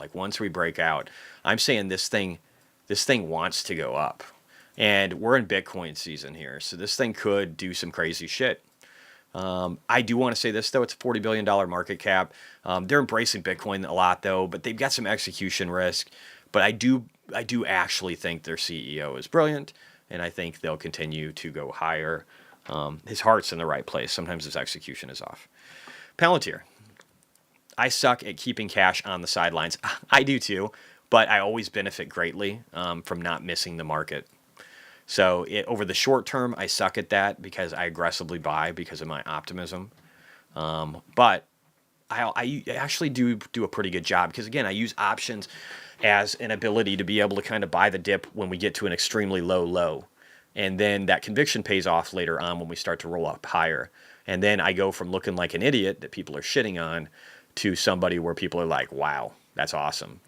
I'm saying this thing wants to go up. And we're in Bitcoin season here, so this thing could do some crazy shit. I do want to say this, though. It's a $40 billion market cap. They're embracing Bitcoin a lot, though, but they've got some execution risk. But I do actually think their CEO is brilliant, and I think they'll continue to go higher. His heart's in the right place. Sometimes his execution is off. Palantir. I suck at keeping cash on the sidelines. I do too, but I always benefit greatly from not missing the market. So over the short term, I suck at that because I aggressively buy because of my optimism. But I actually do a pretty good job because, again, I use options as an ability to be able to kind of buy the dip when we get to an extremely low low. And then that conviction pays off later on when we start to roll up higher. And then I go from looking like an idiot that people are shitting on to somebody where people are like, wow, that's awesome.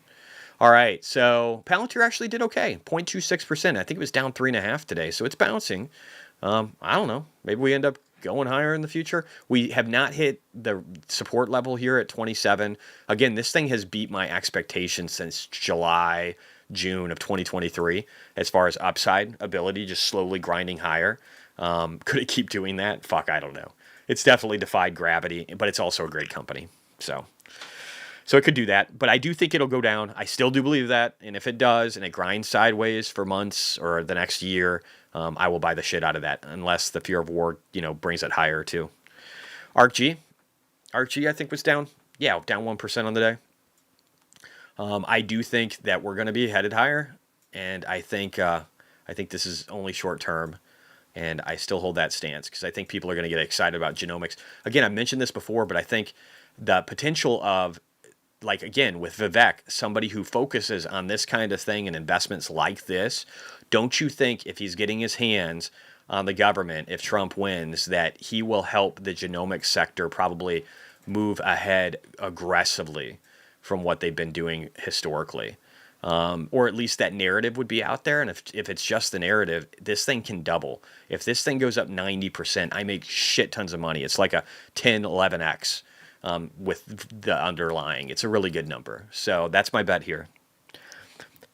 All right, so Palantir actually did okay, 0.26%. I think it was down 3.5 today, so it's bouncing. I don't know. Maybe we end up going higher in the future. We have not hit the support level here at 27. Again, this thing has beat my expectations since July, June of 2023 as far as upside ability, just slowly grinding higher. Could it keep doing that? Fuck, I don't know. It's definitely defied gravity, but it's also a great company. So it could do that, but I do think it'll go down. I still do believe that, and if it does, and it grinds sideways for months or the next year, I will buy the shit out of that, unless the fear of war, brings it higher too. ARKG, I think was down. Yeah, down 1% on the day. I do think that we're going to be headed higher, and I think this is only short term. And I still hold that stance because I think people are going to get excited about genomics. Again, I mentioned this before, but I think the potential of, like, again, with Vivek, somebody who focuses on this kind of thing and investments like this, don't you think if he's getting his hands on the government, if Trump wins, that he will help the genomics sector probably move ahead aggressively from what they've been doing historically? Or at least that narrative would be out there. And if it's just the narrative, this thing can double. If this thing goes up 90%, I make shit tons of money. It's like a 10, 11x with the underlying. It's a really good number. So that's my bet here.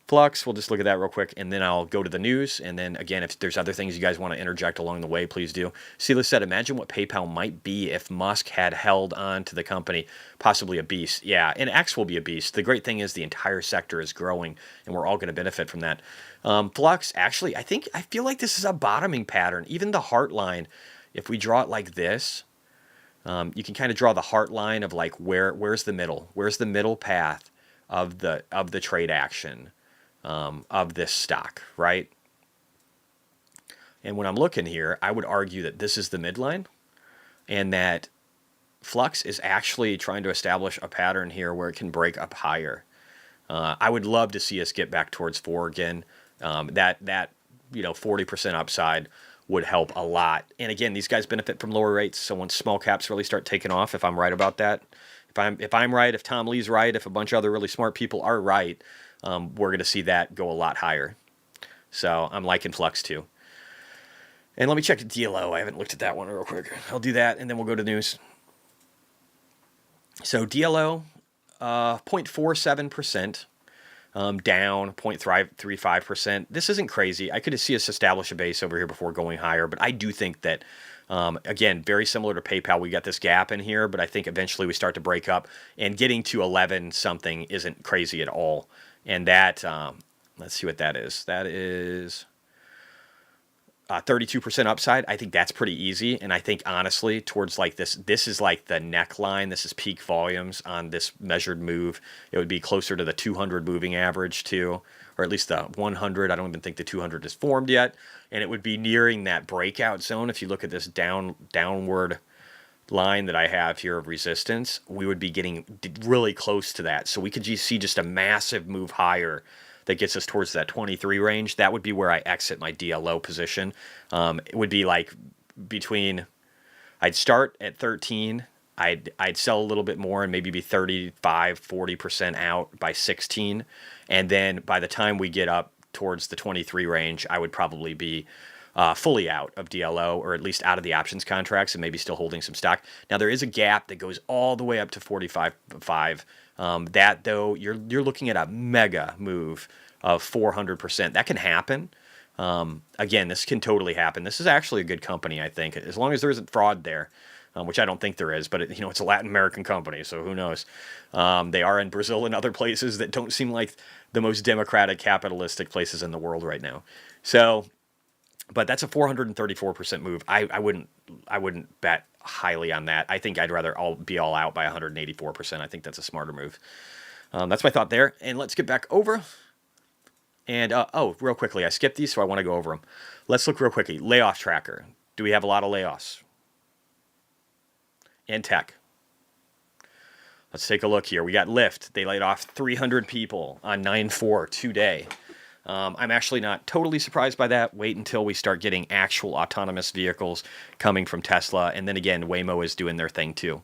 Flux, we'll just look at that real quick, and then I'll go to the news. And then, again, if there's other things you guys want to interject along the way, please do. Sela said, imagine what PayPal might be if Musk had held on to the company, possibly a beast. Yeah, and X will be a beast. The great thing is the entire sector is growing, and we're all going to benefit from that. Flux, actually, I feel like this is a bottoming pattern. Even the heart line, if we draw it like this, you can kind of draw the heart line of like where's the middle? Where's the middle path of the trade action? Of this stock, right? And when I'm looking here, I would argue that this is the midline and that Flux is actually trying to establish a pattern here where it can break up higher. I would love to see us get back towards 4 again. That 40% upside would help a lot. And again, these guys benefit from lower rates. So once small caps really start taking off, if I'm right about that, if I'm right, if Tom Lee's right, if a bunch of other really smart people are right, we're going to see that go a lot higher. So I'm liking Flux too. And let me check the DLO. I haven't looked at that one real quick. I'll do that, and then we'll go to news. So DLO, 0.47%, down 0.35%. This isn't crazy. I could see us establish a base over here before going higher, but I do think that, again, very similar to PayPal, we got this gap in here, but I think eventually we start to break up, and getting to 11 something isn't crazy at all. And that, let's see what that is. That is 32% upside. I think that's pretty easy. And I think, honestly, towards like this is like the neckline. This is peak volumes on this measured move. It would be closer to the 200 moving average too, or at least the 100. I don't even think the 200 is formed yet. And it would be nearing that breakout zone. If you look at this downward line that I have here of resistance, we would be getting really close to that. So we could see just a massive move higher that gets us towards that 23 range. That would be where I exit my DLO position. It would be like I'd start at 13 I'd sell a little bit more and maybe be 35-40% out by 16, and then by the time we get up towards the 23 range, I would probably be fully out of DLO, or at least out of the options contracts, and maybe still holding some stock. Now there is a gap that goes all the way up to 45.5. That though, you're looking at a mega move of 400%. That can happen. Again, this can totally happen. This is actually a good company, I think, as long as there isn't fraud there, which I don't think there is. But it's a Latin American company, so who knows? They are in Brazil and other places that don't seem like the most democratic, capitalistic places in the world right now. So, but that's a 434% move. I wouldn't bet highly on that. I think I'd rather be all out by 184%. I think that's a smarter move. That's my thought there. And let's get back over. And, real quickly, I skipped these, so I want to go over them. Let's look real quickly. Layoff tracker. Do we have a lot of layoffs? And tech. Let's take a look here. We got Lyft. They laid off 300 people on 9/4 today. I'm actually not totally surprised by that. Wait until we start getting actual autonomous vehicles coming from Tesla. And then again, Waymo is doing their thing too.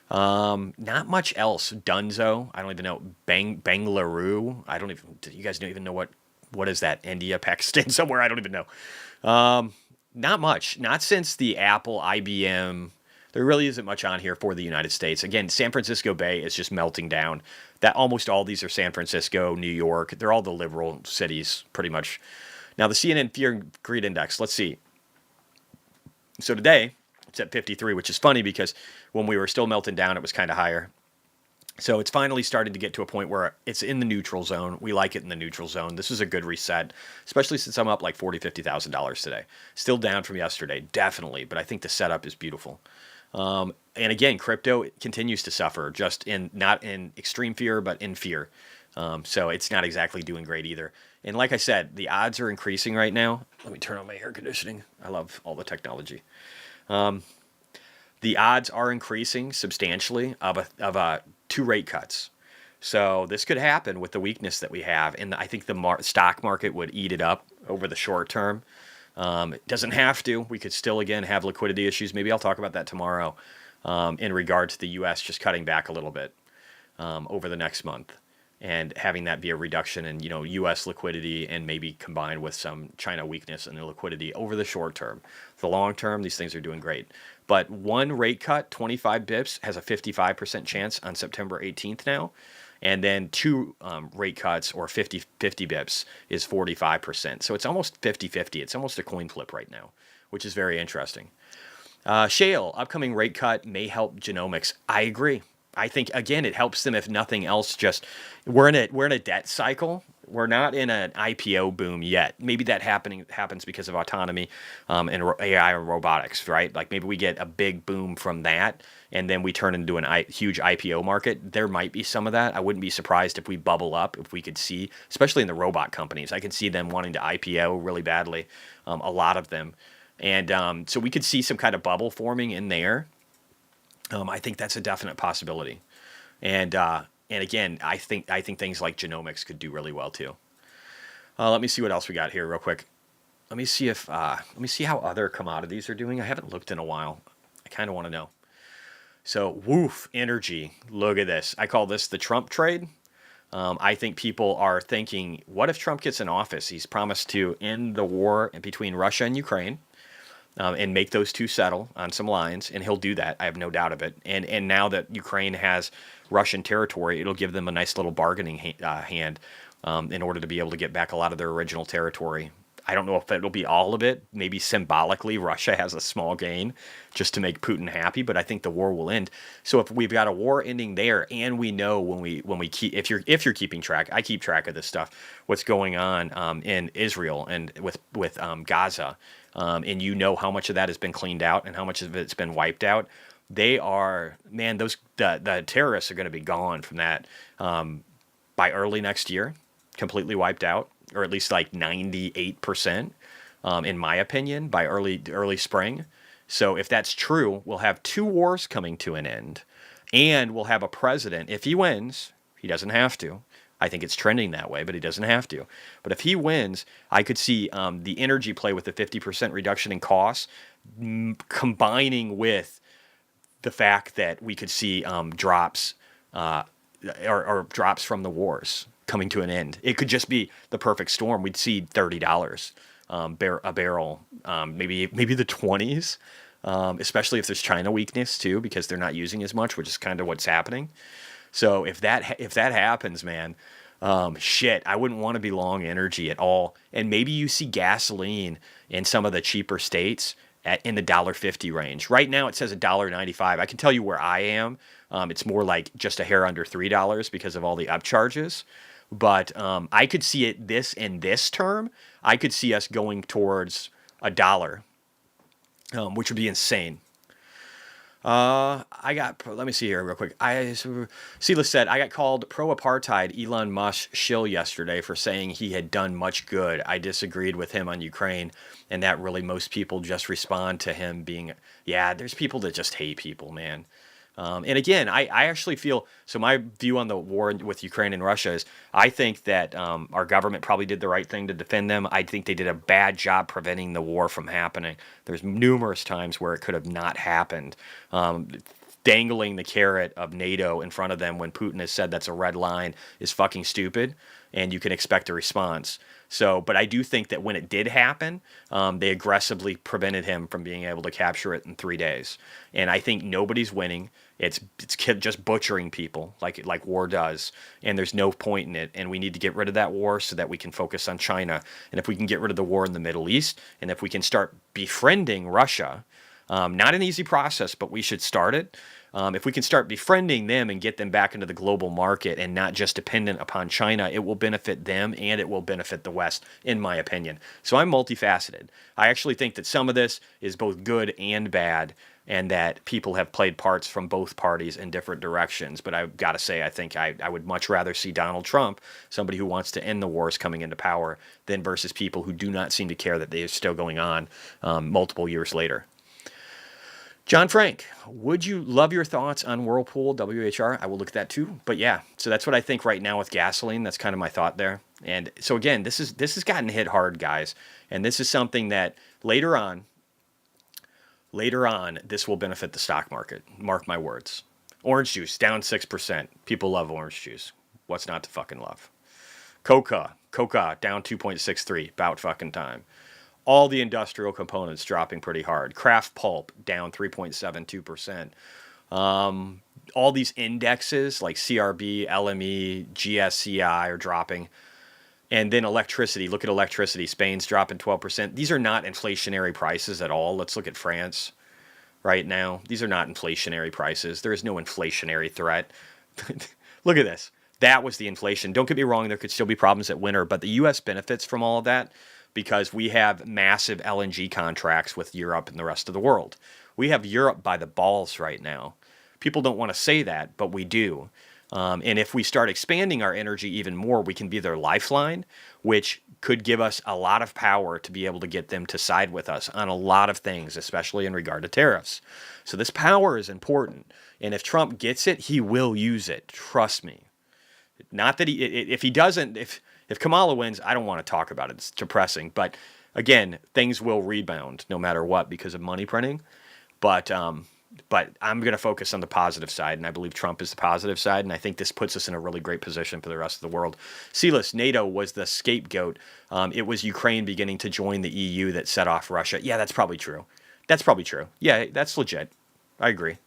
Not much else. Dunzo. I don't even know. Bengaluru. You guys don't even know what is that? India, Pakistan, somewhere. I don't even know. Not much. Not since the Apple, IBM. There really isn't much on here for the United States. Again, San Francisco Bay is just melting down. That almost all these are San Francisco, New York. They're all the liberal cities, pretty much. Now, the CNN Fear and Greed Index. Let's see. So today, it's at 53, which is funny because when we were still melting down, it was kind of higher. So it's finally starting to get to a point where it's in the neutral zone. We like it in the neutral zone. This is a good reset, especially since I'm up like $40,000, $50,000 today. Still down from yesterday, definitely, but I think the setup is beautiful. And again, crypto continues to suffer, just not in extreme fear, but in fear. So it's not exactly doing great either. And like I said, the odds are increasing right now. Let me turn on my air conditioning. I love all the technology. The odds are increasing substantially of 2 rate cuts. So this could happen with the weakness that we have, and I think the stock market would eat it up over the short term. It doesn't have to. We could still, again, have liquidity issues. Maybe I'll talk about that tomorrow in regard to the U.S. just cutting back a little bit over the next month and having that be a reduction in U.S. liquidity and maybe combined with some China weakness in their liquidity over the short term. The long term, these things are doing great. But one rate cut, 25 bips, has a 55% chance on September 18th now. And then 2 rate cuts or 50 bips is 45%. So it's almost 50-50. It's almost a coin flip right now, which is very interesting. Shale, upcoming rate cut may help genomics. I agree. I think, again, it helps them if nothing else. Just we're in a debt cycle. We're not in an IPO boom yet. Maybe that happens because of autonomy and AI and robotics, right? Like maybe we get a big boom from that, and then we turn into a huge IPO market. There might be some of that. I wouldn't be surprised if we bubble up, if we could see, especially in the robot companies. I can see them wanting to IPO really badly, a lot of them. And so we could see some kind of bubble forming in there. I think that's a definite possibility. And again, I think things like genomics could do really well too. Let me see what else we got here real quick. Let me see how other commodities are doing. I haven't looked in a while. I kind of want to know. So, woof, energy. Look at this. I call this the Trump trade. I think people are thinking, what if Trump gets in office? He's promised to end the war between Russia and Ukraine. And make those two settle on some lines, and he'll do that. I have no doubt of it. And now that Ukraine has Russian territory, it'll give them a nice little bargaining hand in order to be able to get back a lot of their original territory. I don't know if it'll be all of it. Maybe symbolically, Russia has a small gain just to make Putin happy, but I think the war will end. So if we've got a war ending there, and we know when we keep, if you're keeping track, I keep track of this stuff, what's going on in Israel and with Gaza. And how much of that has been cleaned out and how much of it's been wiped out. They are, man, the terrorists are going to be gone from that by early next year, completely wiped out, or at least like 98%, in my opinion, by early spring. So if that's true, we'll have 2 wars coming to an end, and we'll have a president. If he wins, he doesn't have to. I think it's trending that way, but he doesn't have to. But if he wins, I could see the energy play with the 50% reduction in costs combining with the fact that we could see drops or drops from the wars coming to an end. It could just be the perfect storm. We'd see $30 a barrel, maybe the 20s, especially if there's China weakness too, because they're not using as much, which is kind of what's happening. So if that happens, man, shit, I wouldn't want to be long energy at all. And maybe you see gasoline in some of the cheaper states in the $1.50 range. Right now it says $1.95. I can tell you where I am. It's more like just a hair under $3 because of all the upcharges. But I could see it in this term. I could see us going towards $1, which would be insane. Let me see here real quick. Silas said, I got called pro-apartheid Elon Musk shill yesterday for saying he had done much good. I disagreed with him on Ukraine, and that really most people just respond to him being, yeah, there's people that just hate people, man. And again, I actually feel, so my view on the war with Ukraine and Russia is I think that our government probably did the right thing to defend them. I think they did a bad job preventing the war from happening. There's numerous times where it could have not happened. Dangling the carrot of NATO in front of them when Putin has said that's a red line is fucking stupid, and you can expect a response. So, but I do think that when it did happen, they aggressively prevented him from being able to capture it in 3 days. And I think nobody's winning. It's just butchering people like war does, and there's no point in it. And we need to get rid of that war so that we can focus on China. And if we can get rid of the war in the Middle East, and if we can start befriending Russia, not an easy process, but we should start it. If we can start befriending them and get them back into the global market and not just dependent upon China, it will benefit them and it will benefit the West, in my opinion. So I'm multifaceted. I actually think that some of this is both good and bad, and that people have played parts from both parties in different directions. But I've got to say, I think I would much rather see Donald Trump, somebody who wants to end the wars coming into power, than versus people who do not seem to care that they are still going on multiple years later. John Frank, would you love your thoughts on Whirlpool, WHR? I will look at that too. But yeah, so that's what I think right now with gasoline. That's kind of my thought there. And so again, this has gotten hit hard, guys. And this is something that later on, this will benefit the stock market. Mark my words. Orange juice down 6%. People love orange juice. What's not to fucking love? Coca down 2.63. About fucking time. All the industrial components dropping pretty hard. Kraft pulp down 3.72%. All these indexes like CRB, LME, GSCI are dropping. And then electricity. Look at electricity. Spain's dropping 12%. These are not inflationary prices at all. Let's look at France right now. These are not inflationary prices. There is no inflationary threat. Look at this. That was the inflation. Don't get me wrong. There could still be problems at winter, but the U.S. benefits from all of that, because we have massive LNG contracts with Europe and the rest of the world. We have Europe by the balls right now. People don't want to say that, but we do. And if we start expanding our energy even more, we can be their lifeline, which could give us a lot of power to be able to get them to side with us on a lot of things, especially in regard to tariffs. So this power is important. And if Trump gets it, he will use it. Trust me. Not that if he doesn't, if Kamala wins, I don't want to talk about it. It's depressing. But again, things will rebound no matter what because of money printing. But I'm going to focus on the positive side, and I believe Trump is the positive side, and I think this puts us in a really great position for the rest of the world. Silas, NATO was the scapegoat. It was Ukraine beginning to join the EU that set off Russia. Yeah, that's probably true. Yeah, that's legit. I agree.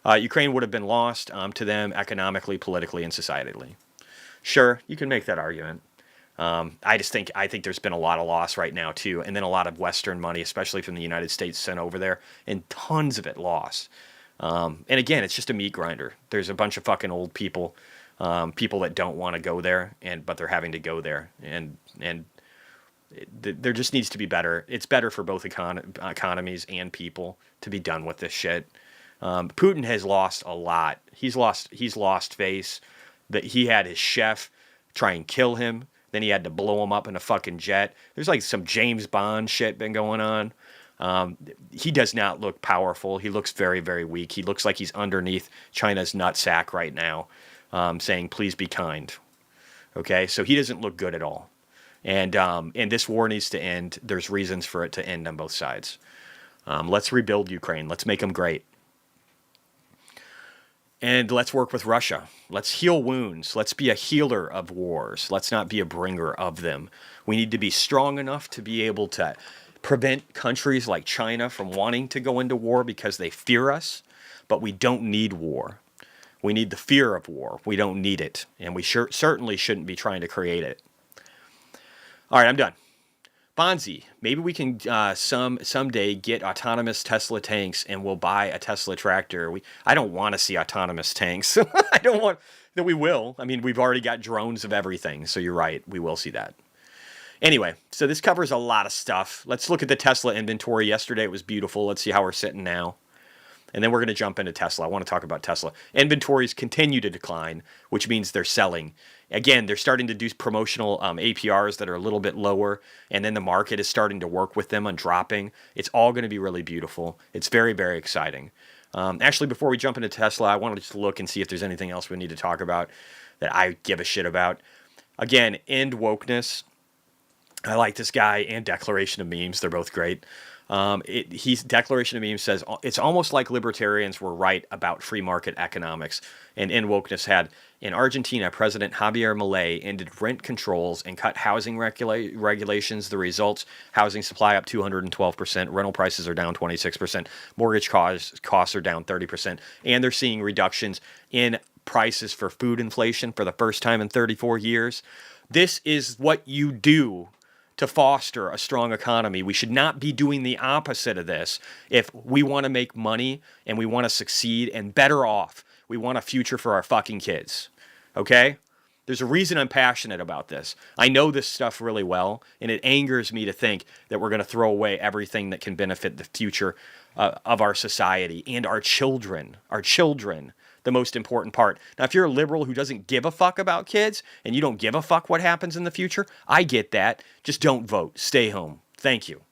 Ukraine would have been lost to them economically, politically, and societally. Sure, you can make that argument. I think there's been a lot of loss right now too, and then a lot of Western money, especially from the United States, sent over there, and tons of it lost. And again, it's just a meat grinder. There's a bunch of fucking old people, people that don't want to go there, but they're having to go there, and there just needs to be better. It's better for both economies and people to be done with this shit. Putin has lost a lot. He's lost face. That he had his chef try and kill him. Then he had to blow him up in a fucking jet. There's like some James Bond shit been going on. He does not look powerful. He looks very, very weak. He looks like he's underneath China's nutsack right now, saying, please be kind. Okay, so he doesn't look good at all. And this war needs to end. There's reasons for it to end on both sides. Let's rebuild Ukraine. Let's make them great. And let's work with Russia. Let's heal wounds. Let's be a healer of wars. Let's not be a bringer of them. We need to be strong enough to be able to prevent countries like China from wanting to go into war because they fear us, but we don't need war. We need the fear of war. We don't need it, and we certainly shouldn't be trying to create it. All right, I'm done. Bonzi, maybe we can someday get autonomous Tesla tanks and we'll buy a Tesla tractor. I don't want to see autonomous tanks. I don't want that. We will. I mean, we've already got drones of everything, so you're right. We will see that. Anyway, so this covers a lot of stuff. Let's look at the Tesla inventory. Yesterday it was beautiful. Let's see how we're sitting now. And then we're going to jump into Tesla. I want to talk about Tesla. Inventories continue to decline, which means they're selling. Again, they're starting to do promotional APRs that are a little bit lower, and then the market is starting to work with them on dropping. It's all going to be really beautiful. It's very, very exciting. Actually, before we jump into Tesla, I want to just look and see if there's anything else we need to talk about that I give a shit about. Again, end wokeness. I like this guy, and Declaration of Memes. They're both great. Declaration of Memes says it's almost like libertarians were right about free market economics. And end wokeness had, in Argentina, President Javier Milei ended rent controls and cut housing regulations. The results, housing supply up 212%, rental prices are down 26%, mortgage costs are down 30%, and they're seeing reductions in prices for food inflation for the first time in 34 years. This is what you do to foster a strong economy. We should not be doing the opposite of this. If we want to make money and we want to succeed and better off, we want a future for our fucking kids. Okay? There's a reason I'm passionate about this. I know this stuff really well, and it angers me to think that we're going to throw away everything that can benefit the future of our society and our children. Our children. The most important part. Now, if you're a liberal who doesn't give a fuck about kids and you don't give a fuck what happens in the future, I get that. Just don't vote. Stay home. Thank you.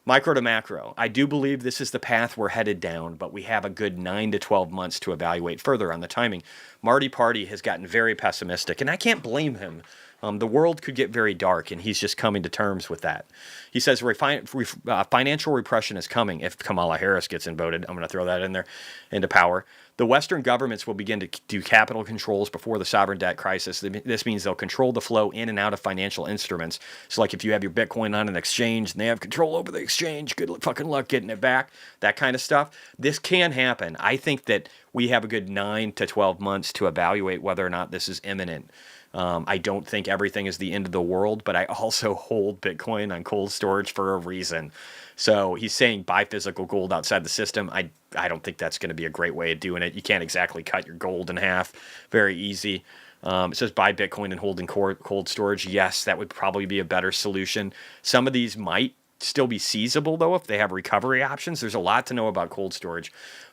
Micro to macro. I do believe this is the path we're headed down, but we have a good 9 to 12 months to evaluate further on the timing. Marty Party has gotten very pessimistic, and I can't blame him. The world could get very dark, and he's just coming to terms with that. He says financial repression is coming if Kamala Harris gets voted. I'm going to throw that in there into power. The Western governments will begin to do capital controls before the sovereign debt crisis. This means they'll control the flow in and out of financial instruments. So like if you have your Bitcoin on an exchange and they have control over the exchange, good fucking luck getting it back, that kind of stuff. This can happen. I think that we have a good 9 to 12 months to evaluate whether or not this is imminent. I don't think everything is the end of the world, but I also hold Bitcoin on cold storage for a reason. So he's saying buy physical gold outside the system. I don't think that's going to be a great way of doing it. You can't exactly cut your gold in half. Very easy. It says buy Bitcoin and hold in cold storage. Yes, that would probably be a better solution. Some of these might still be seizable, though, if they have recovery options. There's a lot to know about cold storage.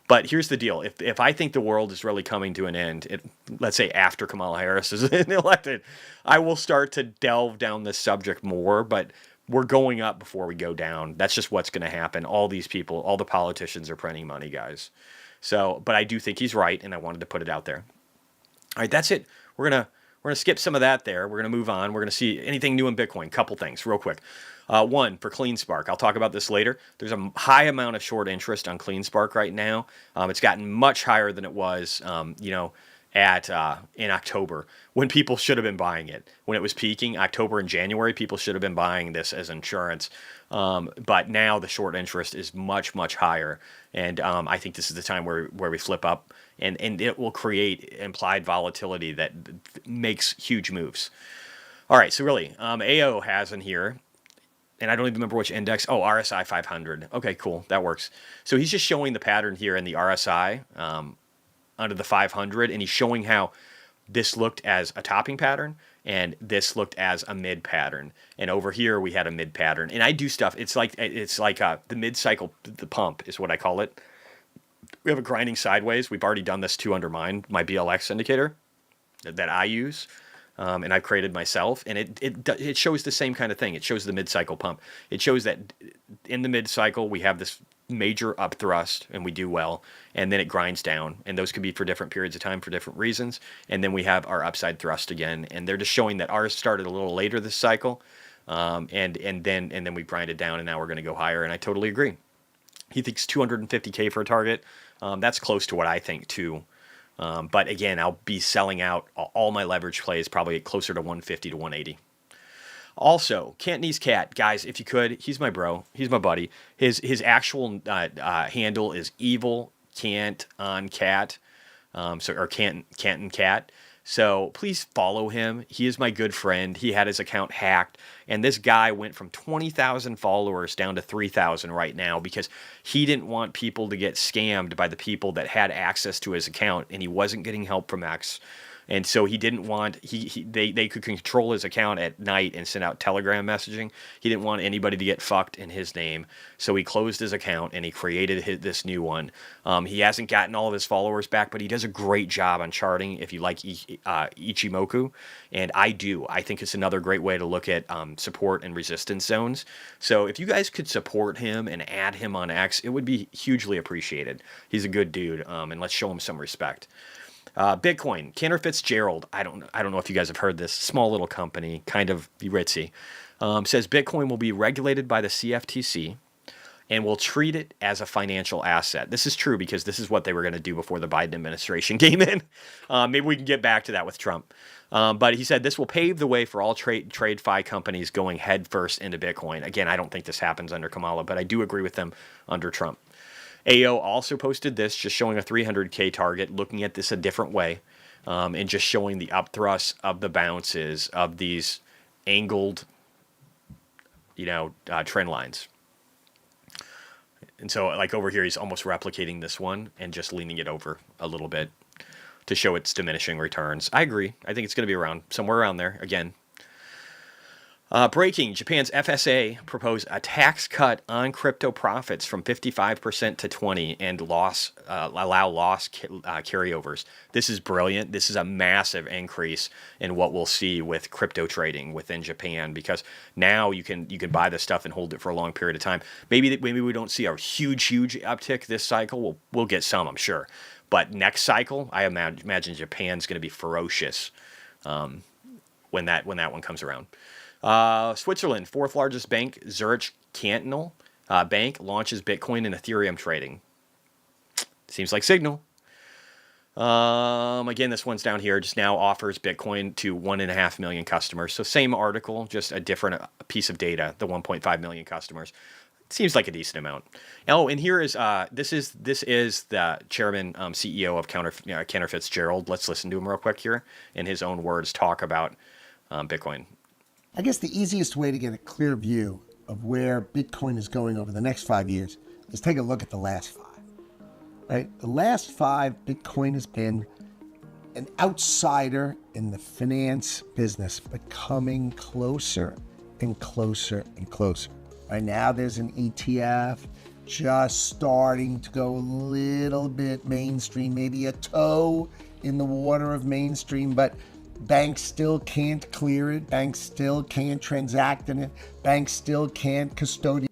But here's the deal. If I think the world is really coming to an end, let's say after Kamala Harris is elected, I will start to delve down this subject more, but we're going up before we go down. That's just what's going to happen. All these people, all the politicians are printing money, guys. So, but I do think he's right, and I wanted to put it out there. All right, that's it. We're gonna skip some of that there. We're gonna move on. We're gonna see anything new in Bitcoin. Couple things, real quick. One, for CleanSpark. I'll talk about this later. There's a high amount of short interest on CleanSpark right now. It's gotten much higher than it was, in October, when people should have been buying it. When it was peaking, October and January, people should have been buying this as insurance. But now the short interest is much, much higher. And I think this is the time where we flip up, and it will create implied volatility that makes huge moves. All right, so really, AO has in here, and I don't even remember which index. Oh, RSI 500. Okay, cool. That works. So he's just showing the pattern here in the RSI under the 500, and he's showing how this looked as a topping pattern, and this looked as a mid pattern. And over here, we had a mid pattern. And I do stuff. It's like the mid-cycle, the pump is what I call it. We have a grinding sideways. We've already done this too under my BLX indicator that I use. And I've created myself, and it shows the same kind of thing. It shows the mid-cycle pump. It shows that in the mid-cycle, we have this major up thrust, and we do well, and then it grinds down, and those could be for different periods of time for different reasons, and then we have our upside thrust again, and they're just showing that ours started a little later this cycle, and then we grinded down, and now we're going to go higher, and I totally agree. He thinks 250K for a target. That's close to what I think, too. But again, I'll be selling out all my leverage plays probably closer to 150 to 180. Also, Cantonese Cat, guys, if you could, he's my bro, he's my buddy. His actual handle is Evil Cant on Cat, or Canton Cat. So please follow him. He is my good friend. He had his account hacked, and this guy went from 20,000 followers down to 3,000 right now because he didn't want people to get scammed by the people that had access to his account, and he wasn't getting help from X. And so he didn't want they could control his account at night and send out Telegram messaging. He didn't want anybody to get fucked in his name, so he closed his account and he created this new one. He hasn't gotten all of his followers back, but he does a great job on charting. If you like Ichimoku, and I do, I think it's another great way to look at support and resistance zones. So if you guys could support him and add him on X, it would be hugely appreciated. He's a good dude, and let's show him some respect. Bitcoin, Cantor Fitzgerald. I don't know if you guys have heard this. Small little company, kind of ritzy. Says Bitcoin will be regulated by the CFTC and will treat it as a financial asset. This is true because this is what they were going to do before the Biden administration came in. Maybe we can get back to that with Trump. But he said this will pave the way for all TradeFi companies going headfirst into Bitcoin. Again, I don't think this happens under Kamala, but I do agree with them under Trump. AO also posted this, just showing a 300K target, looking at this a different way, and just showing the upthrust of the bounces of these angled, trend lines. And so, like over here, he's almost replicating this one and just leaning it over a little bit to show its diminishing returns. I agree. I think it's going to be somewhere around there again. Breaking, Japan's FSA proposed a tax cut on crypto profits from 55% to 20% and allow loss carryovers. This is brilliant. This is a massive increase in what we'll see with crypto trading within Japan, because now you can buy this stuff and hold it for a long period of time. Maybe we don't see a huge uptick this cycle. We'll get some, I'm sure. But next cycle, I imagine Japan's going to be ferocious when that one comes around. Switzerland, fourth largest bank, Zurich Cantonal Bank, launches Bitcoin and Ethereum trading. Seems like signal. Again, this one's down here, just now offers Bitcoin to 1.5 million customers. So same article, just a different piece of data, the 1.5 million customers. It seems like a decent amount. Oh, and here is, this is the chairman, CEO of Cantor Fitzgerald. Let's listen to him real quick here, in his own words, talk about Bitcoin. I guess the easiest way to get a clear view of where Bitcoin is going over the next 5 years is take a look at the last 5. Right? The last 5, Bitcoin has been an outsider in the finance business, but coming closer and closer and closer. Right now, there's an ETF just starting to go a little bit mainstream, maybe a toe in the water of mainstream, but banks still can't clear it. Banks still can't transact in it. Banks still can't custodian.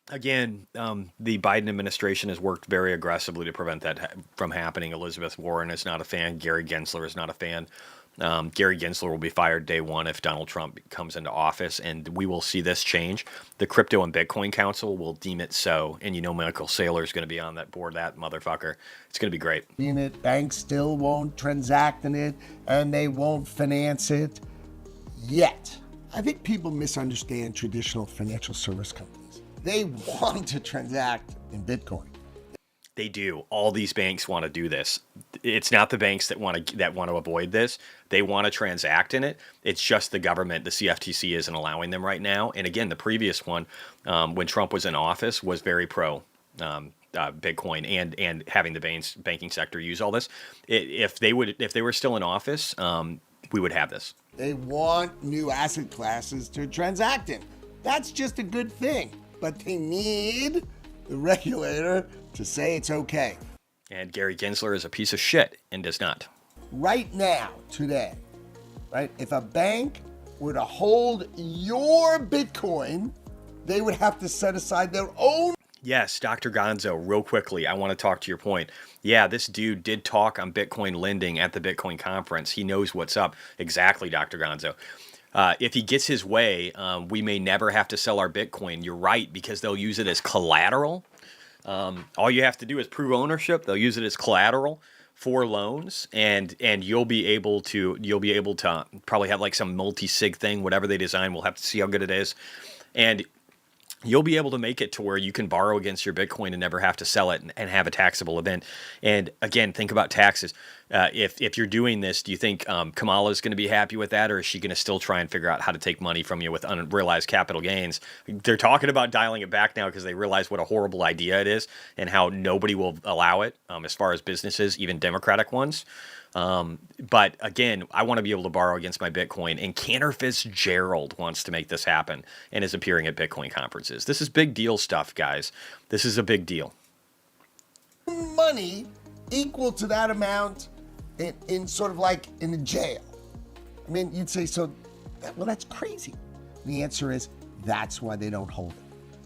Again, the Biden administration has worked very aggressively to prevent that from happening. Elizabeth Warren is not a fan. Gary Gensler is not a fan. Gary Gensler will be fired day one if Donald Trump comes into office, and we will see this change. The Crypto and Bitcoin Council will deem it so, and Michael Saylor is going to be on that board, that motherfucker. It's going to be great. Banks still won't transact in it, and they won't finance it yet. I think people misunderstand traditional financial service companies. They want to transact in Bitcoin. They do. All these banks want to do this. It's not the banks that want to avoid this. They want to transact in it. It's just the government, the CFTC, isn't allowing them right now. And again, the previous one, when Trump was in office, was very pro Bitcoin and having the banking sector use all this. If they were still in office, we would have this. They want new asset classes to transact in. That's just a good thing. But they need the regulator to say it's okay. And Gary Gensler is a piece of shit and does not. Right now, today, right? If a bank were to hold your Bitcoin, they would have to set aside their own. Yes, Dr. Gonzo, real quickly, I want to talk to your point. Yeah, this dude did talk on Bitcoin lending at the Bitcoin conference. He knows what's up. Exactly, Dr. Gonzo. If he gets his way, we may never have to sell our Bitcoin. You're right, because they'll use it as collateral. All you have to do is prove ownership. They'll use it as collateral for loans, and you'll be able to probably have like some multi-sig thing, whatever they design. We'll have to see how good it is, and you'll be able to make it to where you can borrow against your Bitcoin and never have to sell it, and have a taxable event. And again, think about taxes. If you're doing this, do you think Kamala is going to be happy with that, or is she going to still try and figure out how to take money from you with unrealized capital gains? They're talking about dialing it back now because they realize what a horrible idea it is and how nobody will allow it, as far as businesses, even Democratic ones. But again, I want to be able to borrow against my Bitcoin, and Cantor Fitzgerald wants to make this happen and is appearing at Bitcoin conferences. This is big deal stuff, guys. This is a big deal. Money equal to that amount in sort of like in a jail. I mean, you'd say, so, well, that's crazy. The answer is that's why they don't hold it.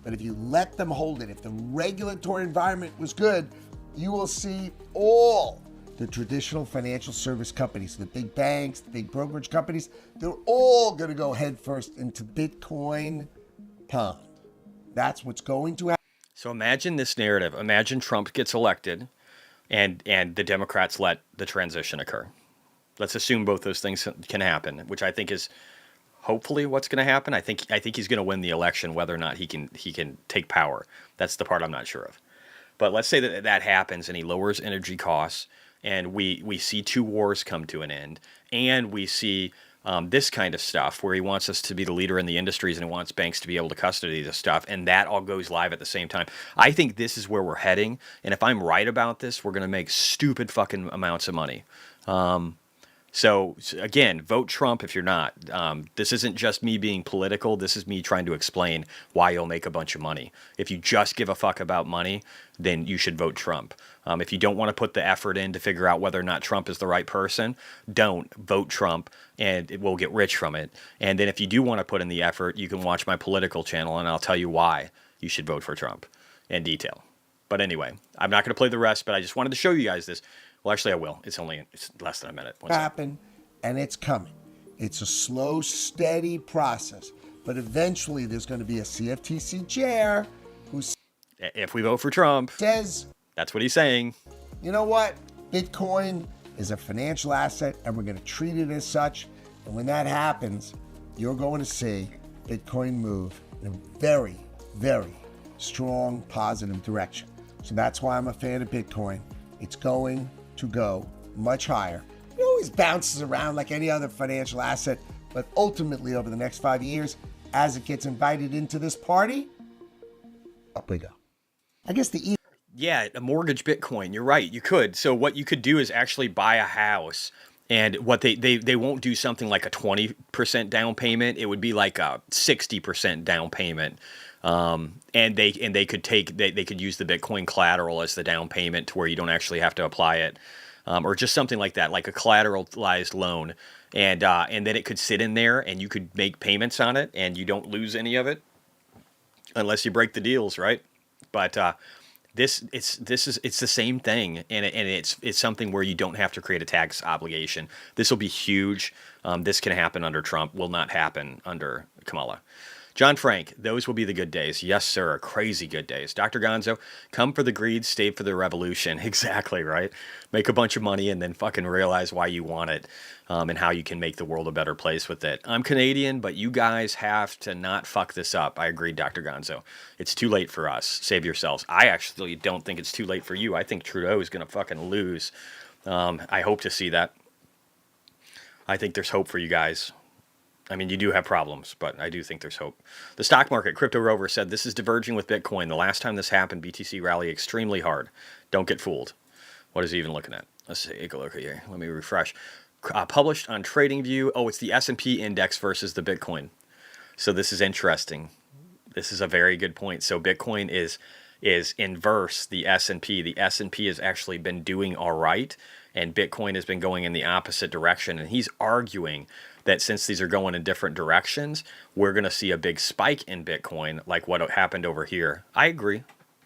But if you let them hold it, if the regulatory environment was good, you will see all the traditional financial service companies, the big banks, the big brokerage companies, they're all going to go headfirst into Bitcoin pond. That's what's going to happen. So imagine this narrative. Imagine Trump gets elected and the Democrats let the transition occur. Let's assume both those things can happen, which I think is hopefully what's going to happen. I think he's going to win the election, whether or not he can take power. That's the part I'm not sure of. But let's say that happens and he lowers energy costs, and we see two wars come to an end, and we see this kind of stuff where he wants us to be the leader in the industries and he wants banks to be able to custody this stuff, and that all goes live at the same time. I think this is where we're heading, and if I'm right about this, we're going to make stupid fucking amounts of money. So again, vote Trump if you're not. This isn't just me being political. This is me trying to explain why you'll make a bunch of money. If you just give a fuck about money, then you should vote Trump. If you don't want to put the effort in to figure out whether or not Trump is the right person, don't vote Trump, and it will get rich from it. And then if you do want to put in the effort, you can watch my political channel, and I'll tell you why you should vote for Trump in detail. But anyway, I'm not going to play the rest, but I just wanted to show you guys this. Well, actually, I will. It's less than a minute. Happen, and it's coming. It's a slow, steady process, but eventually there's going to be a CFTC chair who, if we vote for Trump, says, that's what he's saying. You know what? Bitcoin is a financial asset, and we're going to treat it as such. And when that happens, you're going to see Bitcoin move in a very, very strong, positive direction. So that's why I'm a fan of Bitcoin. It's going to go much higher. It always bounces around like any other financial asset, but ultimately over the next 5 years, as it gets invited into this party, up we go. I guess the Yeah, a mortgage Bitcoin. You're right. You could. So what you could do is actually buy a house, and what they won't do something like a 20% down payment. It would be like a 60% down payment. And they could use the Bitcoin collateral as the down payment to where you don't actually have to apply it, or just something like that, like a collateralized loan, and then it could sit in there and you could make payments on it and you don't lose any of it unless you break the deals, right? But it's the same thing, and it's something where you don't have to create a tax obligation. This will be huge. This can happen under Trump. Will not happen under Kamala. John Frank, those will be the good days. Yes, sir. Crazy good days. Dr. Gonzo, come for the greed, stay for the revolution. Exactly, right? Make a bunch of money and then fucking realize why you want it, and how you can make the world a better place with it. I'm Canadian, but you guys have to not fuck this up. I agree, Dr. Gonzo. It's too late for us. Save yourselves. I actually don't think it's too late for you. I think Trudeau is going to fucking lose. I hope to see that. I think there's hope for you guys. I mean, you do have problems, but I do think there's hope. The stock market, Crypto Rover said, this is diverging with Bitcoin. The last time this happened, BTC rallied extremely hard. Don't get fooled. What is he even looking at? Let's take a look here. Let me refresh. Published on TradingView. Oh, it's the S&P index versus the Bitcoin. So this is interesting. This is a very good point. So Bitcoin is inverse the S&P. The S&P has actually been doing all right, and Bitcoin has been going in the opposite direction. And he's arguing that since these are going in different directions, we're going to see a big spike in Bitcoin like what happened over here. I agree.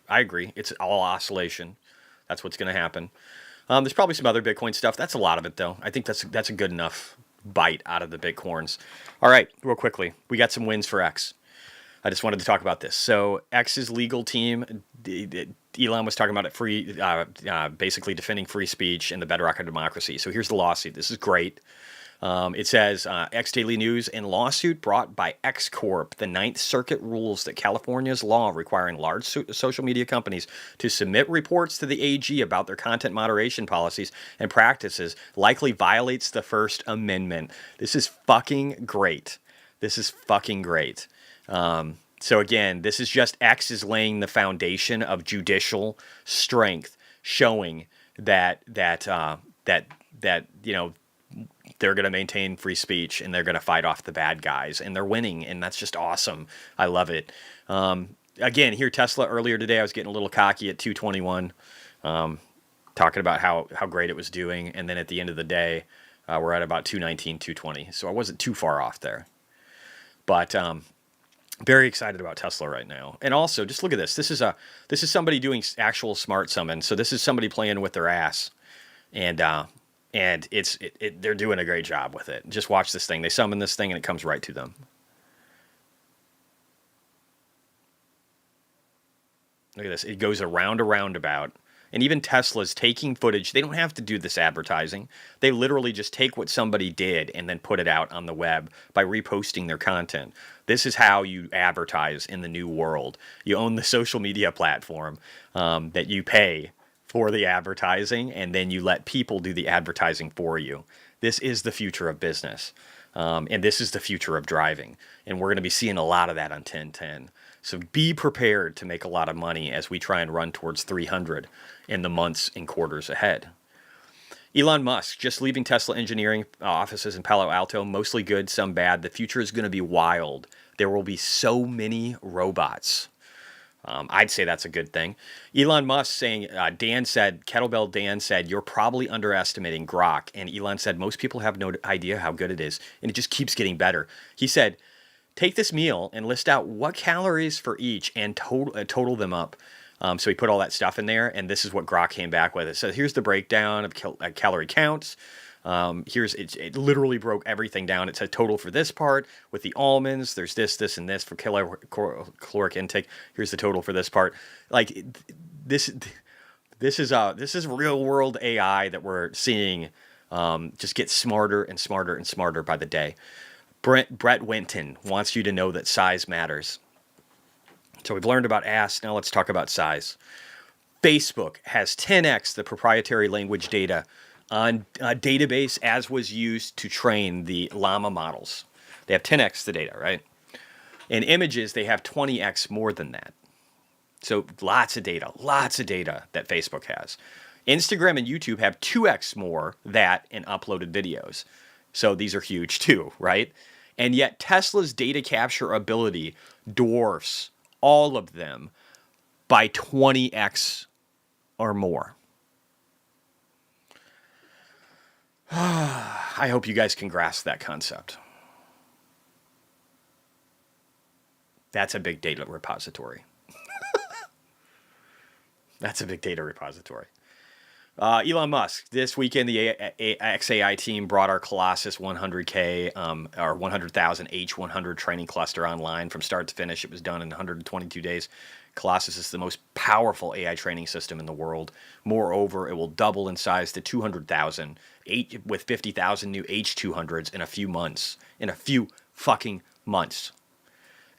It's all oscillation. That's what's going to happen. There's probably some other Bitcoin stuff. That's a lot of it, though. I think that's a good enough bite out of the Bitcoins. All right, real quickly. We got some wins for X. I just wanted to talk about this. So X's legal team, Elon was talking about it basically defending free speech and the bedrock of democracy. So here's the lawsuit. This is great. It says X Daily News in lawsuit brought by X Corp. The Ninth Circuit rules that California's law requiring large social media companies to submit reports to the AG about their content moderation policies and practices likely violates the First Amendment. This is fucking great. This is fucking great. So again, this is just X is laying the foundation of judicial strength, showing that you know, they're going to maintain free speech and they're going to fight off the bad guys, and they're winning, and that's just awesome. I love it. Again, here Tesla earlier today, I was getting a little cocky at 221, talking about how great it was doing, and then at the end of the day, we're at about 219, 220. So I wasn't too far off there, but very excited about Tesla right now. And also, just look at this. This is somebody doing actual smart summon. So this is somebody playing with their ass, and they're doing a great job with it. Just watch this thing. They summon this thing and it comes right to them. Look at this. It goes around a roundabout. And even Tesla's taking footage. They don't have to do this advertising. They literally just take what somebody did and then put it out on the web by reposting their content. This is how you advertise in the new world. You own the social media platform that you pay for the advertising, and then you let people do the advertising for you. This is the future of business, and this is the future of driving, and we're going to be seeing a lot of that on 1010. So be prepared to make a lot of money as we try and run towards 300 in the months and quarters ahead. Elon Musk, just leaving Tesla engineering offices in Palo Alto, mostly good, some bad. The future is going to be wild. There will be so many robots. I'd say that's a good thing. Elon Musk saying, Kettlebell Dan said, you're probably underestimating Grok. And Elon said, most people have no idea how good it is. And it just keeps getting better. He said, take this meal and list out what calories for each and total them up. So he put all that stuff in there. And this is what Grok came back with. It says, here's the breakdown of calorie counts. It literally broke everything down. It said total for this part with the almonds. There's this, and this for caloric intake. Here's the total for this part. Like this is real world AI that we're seeing just get smarter and smarter and smarter by the day. Brett Winton wants you to know that size matters. So we've learned about ask. Now let's talk about size. Facebook has 10x the proprietary language data on a database as was used to train the llama models. They have 10x the data, right? In images, they have 20x more than that. So lots of data that Facebook has. Instagram and YouTube have 2x more that in uploaded videos. So these are huge too, right? And yet Tesla's data capture ability dwarfs all of them by 20x or more. I hope you guys can grasp that concept. That's a big data repository. That's a big data repository. Elon Musk, this weekend, the XAI team brought our Colossus 100K, our 100,000 H100 training cluster online from start to finish. It was done in 122 days. Colossus is the most powerful AI training system in the world. Moreover, it will double in size to 200,000 with 50,000 new H200s in a few months. In a few fucking months.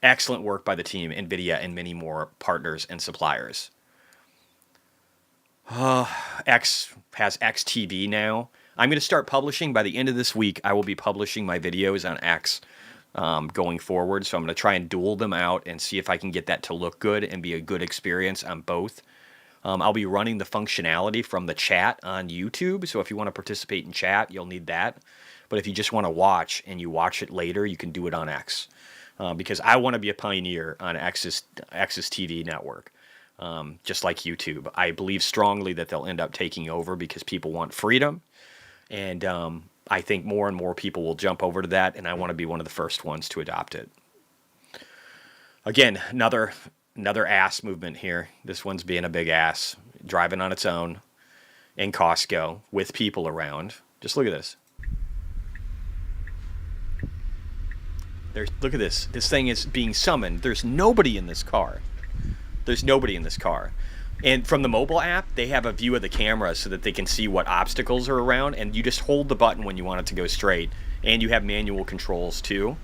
Excellent work by the team, NVIDIA, and many more partners and suppliers. X has XTV now. I'm going to start publishing. By the end of this week, I will be publishing my videos on X going forward. So I'm going to try and duel them out and see if I can get that to look good and be a good experience on both. I'll be running the functionality from the chat on YouTube. So if you want to participate in chat, you'll need that. But if you just want to watch and you watch it later, you can do it on X. Because I want to be a pioneer on X's TV network. Just like YouTube. I believe strongly that they'll end up taking over because people want freedom. And I think more and more people will jump over to that, and I want to be one of the first ones to adopt it. Again, another ass movement here. This one's being a big ass, driving on its own in Costco with people around. Just look at this. Look at this. This thing is being summoned. There's nobody in this car. There's nobody in this car. And from the mobile app, they have a view of the camera so that they can see what obstacles are around. And you just hold the button when you want it to go straight. And you have manual controls too.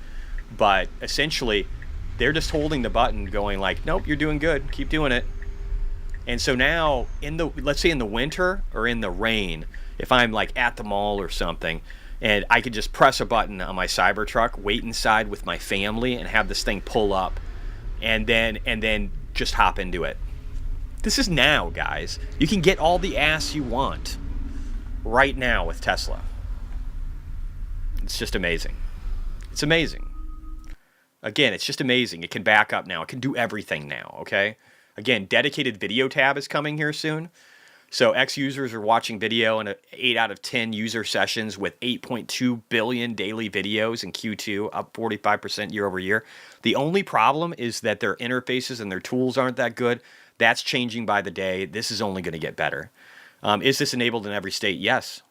But essentially, they're just holding the button going like, nope, you're doing good. Keep doing it. And so now, let's say in the winter or in the rain, if I'm like at the mall or something, and I could just press a button on my Cybertruck, wait inside with my family, and have this thing pull up, and then just hop into it. This is now, guys. You can get all the ass you want right now with Tesla. It's just amazing. It's amazing. Again, it's just amazing. It can back up now. It can do everything now, okay? Again, dedicated video tab is coming here soon. So X users are watching video in 8 out of 10 user sessions with 8.2 billion daily videos in Q2, up 45% year over year. The only problem is that their interfaces and their tools aren't that good. That's changing by the day. This is only going to get better. Is this enabled in every state? Yes.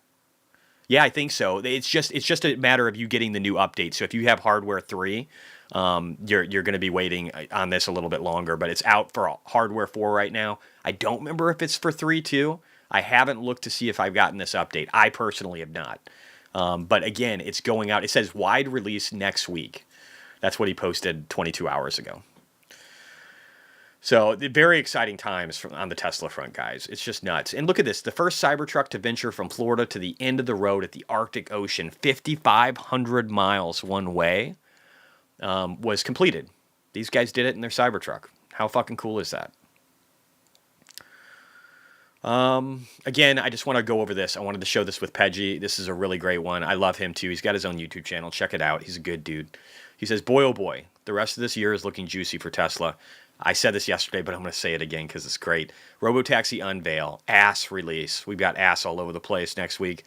Yeah, I think so. It's just a matter of you getting the new update. So if you have hardware 3, you're going to be waiting on this a little bit longer, but it's out for hardware 4 right now. I don't remember if it's for 3 too. I haven't looked to see if I've gotten this update. I personally have not. But again, it's going out. It says wide release next week. That's what he posted 22 hours ago. So very exciting times on the Tesla front, guys. It's just nuts. And look at this. The first Cybertruck to venture from Florida to the end of the road at the Arctic Ocean, 5,500 miles one way, was completed. These guys did it in their Cybertruck. How fucking cool is that? Again, I just want to go over this. I wanted to show this with Peggy. This is a really great one. I love him too. He's got his own YouTube channel. Check it out. He's a good dude. He says, boy, oh boy, the rest of this year is looking juicy for Tesla. I said this yesterday, but I'm going to say it again because it's great. Robotaxi unveil, ass release. We've got ass all over the place next week.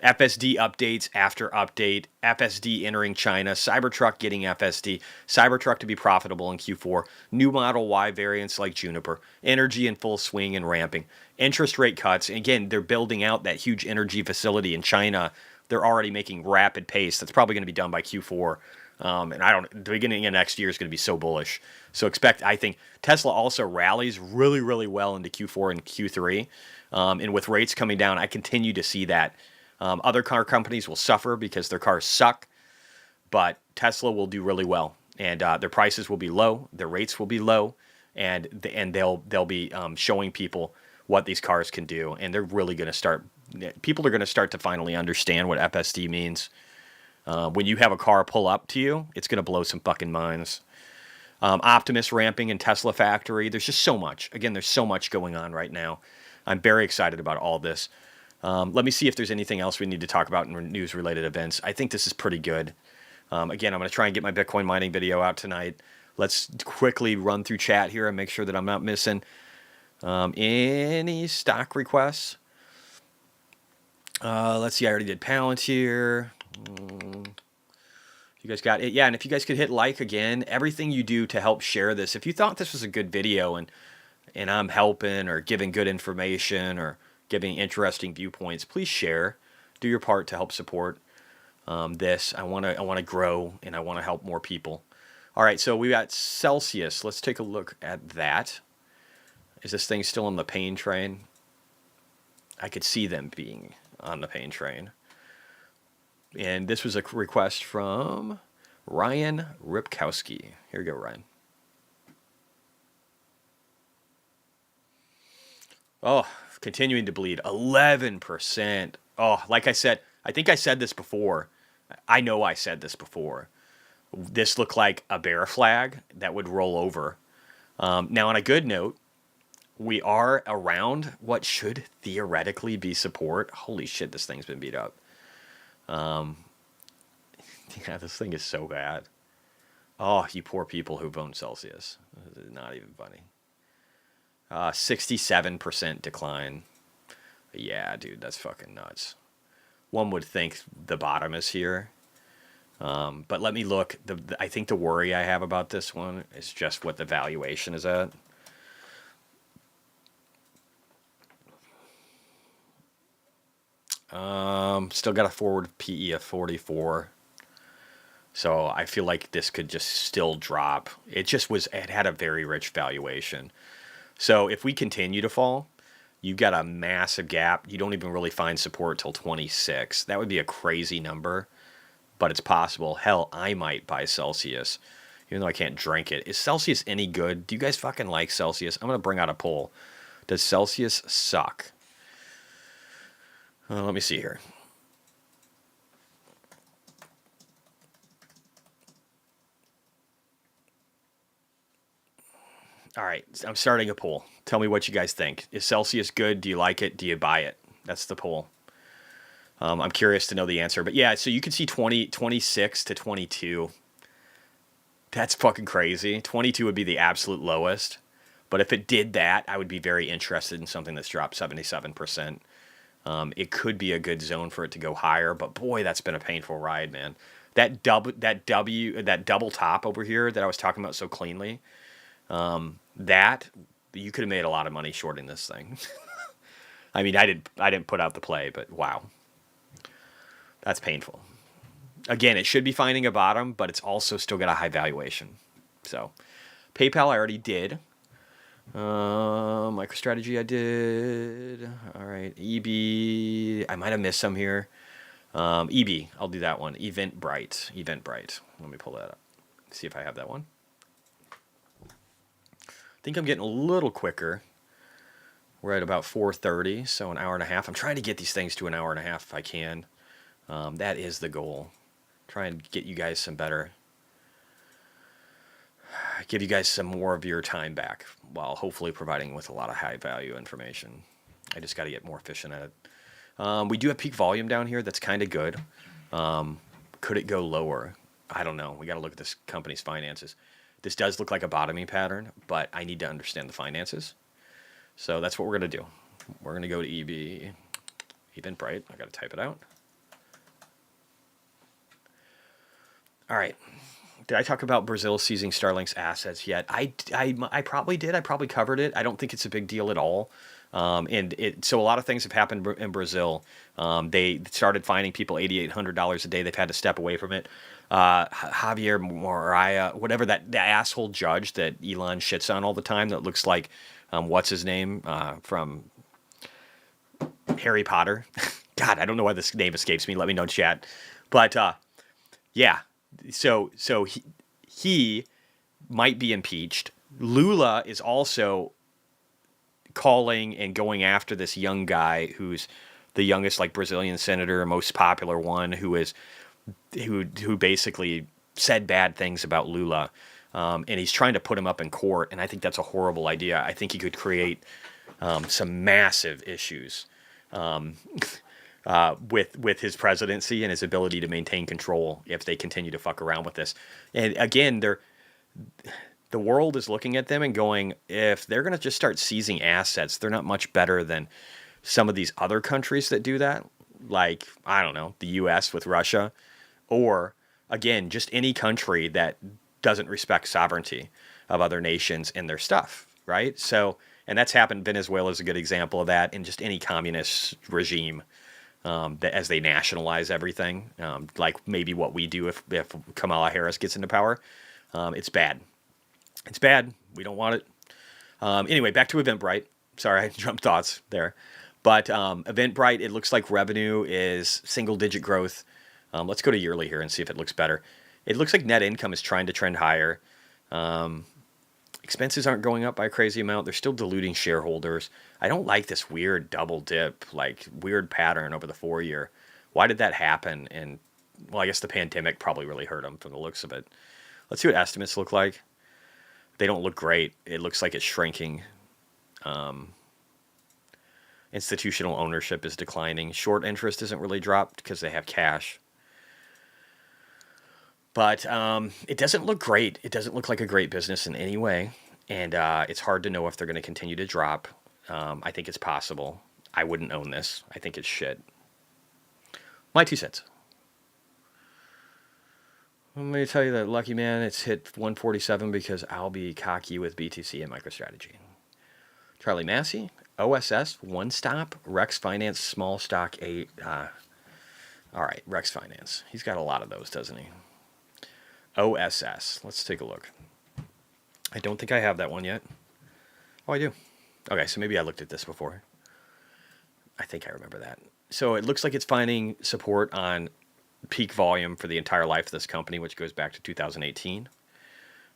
FSD updates after update. FSD entering China. Cybertruck getting FSD. Cybertruck to be profitable in Q4. New Model Y variants like Juniper. Energy in full swing and ramping. Interest rate cuts. And again, they're building out that huge energy facility in China. They're already making rapid pace. That's probably going to be done by Q4. And the beginning of next year is going to be so bullish. So I think Tesla also rallies really, really well into Q4 and Q3. And with rates coming down, I continue to see that. Other car companies will suffer because their cars suck, but Tesla will do really well. And their prices will be low, their rates will be low, and they'll be showing people what these cars can do. And they're really going to start. People are going to start to finally understand what FSD means. When you have a car pull up to you, it's going to blow some fucking minds. Optimus ramping in Tesla factory. There's just so much. Again, there's so much going on right now. I'm very excited about all this. Let me see if there's anything else we need to talk about in news-related events. I think this is pretty good. Again, I'm going to try and get my Bitcoin mining video out tonight. Let's quickly run through chat here and make sure that I'm not missing any stock requests. Let's see. I already did Palantir. You guys got it? Yeah, and if you guys could hit like again, everything you do to help share this. If you thought this was a good video and I'm helping or giving good information or giving interesting viewpoints, please share. Do your part to help support this. I want to grow and I want to help more people. All right, so we got Celsius. Let's take a look at that. Is this thing still on the pain train? I could see them being on the pain train. And this was a request from Ryan Ripkowski. Here you go, Ryan. Oh, continuing to bleed. 11%. Oh, like I said, I think I said this before. I know I said this before. This looked like a bear flag that would roll over. Now, on a good note, we are around what should theoretically be support. Holy shit, this thing's been beat up. Yeah, this thing is so bad. Oh, you poor people who've owned Celsius. This is not even funny. 67% decline. Yeah, dude, that's fucking nuts. One would think the bottom is here. But let me look. I think the worry I have about this one is just what the valuation is at. Still got a forward PE of 44. So I feel like this could just still drop. It had a very rich valuation. So if we continue to fall, you've got a massive gap. You don't even really find support till 26. That would be a crazy number, but it's possible. Hell, I might buy Celsius, even though I can't drink it. Is Celsius any good? Do you guys fucking like Celsius? I'm going to bring out a poll. Does Celsius suck? Let me see here. All right, I'm starting a poll. Tell me what you guys think. Is Celsius good? Do you like it? Do you buy it? That's the poll. I'm curious to know the answer. But yeah, so you can see 26 to 22. That's fucking crazy. 22 would be the absolute lowest. But if it did that, I would be very interested in something that's dropped 77%. It could be a good zone for it to go higher. But boy, that's been a painful ride, man. That double top over here that I was talking about so cleanly, that you could have made a lot of money shorting this thing. I mean, I didn't put out the play, but wow, that's painful. Again, it should be finding a bottom, but it's also still got a high valuation. So, PayPal I already did. MicroStrategy I did. All right, EB I might have missed some here. EB I'll do that one. Eventbrite. Let me pull that up. See if I have that one. I think I'm getting a little quicker. We're at about 4:30, so an hour and a half. I'm trying to get these things to an hour and a half if I can. That is the goal. Try and get you guys give you guys some more of your time back while hopefully providing with a lot of high value information. I just got to get more efficient at it. We do have peak volume down here. That's kind of good. Could it go lower? I don't know. We got to look at this company's finances. This does look like a bottoming pattern, but I need to understand the finances. So that's what we're going to do. We're going to go to EB, Eventbrite. I got to type it out. All right. Did I talk about Brazil seizing Starlink's assets yet? I probably did. I probably covered it. I don't think it's a big deal at all. So a lot of things have happened in Brazil. They started fining people $8,800 a day. They've had to step away from it. Javier Moraes, whatever that asshole judge that Elon shits on all the time, that looks like what's his name from Harry Potter. God, I don't know why this name escapes me. Let me know in chat. But yeah, so he might be impeached. Lula is also calling and going after this young guy who's the youngest like Brazilian senator, most popular one, who basically said bad things about Lula, and he's trying to put him up in court. And I think that's a horrible idea. I think he could create some massive issues with his presidency and his ability to maintain control if they continue to fuck around with this. And again, the world is looking at them and going, if they're going to just start seizing assets, they're not much better than some of these other countries that do that. Like, I don't know, the U.S. with Russia, or again, just any country that doesn't respect sovereignty of other nations and their stuff, right? So, and that's happened. Venezuela is a good example of that, and just any communist regime that as they nationalize everything, like maybe what we do if Kamala Harris gets into power. It's bad. It's bad. We don't want it. Anyway, back to Eventbrite. Sorry, I jumped thoughts there. But Eventbrite, it looks like revenue is single-digit growth. Let's go to yearly here and see if it looks better. It looks like net income is trying to trend higher. Expenses aren't going up by a crazy amount. They're still diluting shareholders. I don't like this weird double dip, like weird pattern over the 4-year. Why did that happen? And, well, I guess the pandemic probably really hurt them from the looks of it. Let's see what estimates look like. They don't look great. It looks like it's shrinking. Institutional ownership is declining. Short interest isn't really dropped because they have cash. But it doesn't look great. It doesn't look like a great business in any way. And it's hard to know if they're going to continue to drop. I think it's possible. I wouldn't own this. I think it's shit. My 2 cents. Let me tell you that, lucky man, it's hit 147 because I'll be cocky with BTC and MicroStrategy. Charlie Massey, OSS, One Stop, Rex Finance, Small Stock 8. All right, Rex Finance. He's got a lot of those, doesn't he? OSS. Let's take a look. I don't think I have that one yet. Oh, I do. Okay, so maybe I looked at this before. I think I remember that. So it looks like it's finding support on peak volume for the entire life of this company, which goes back to 2018.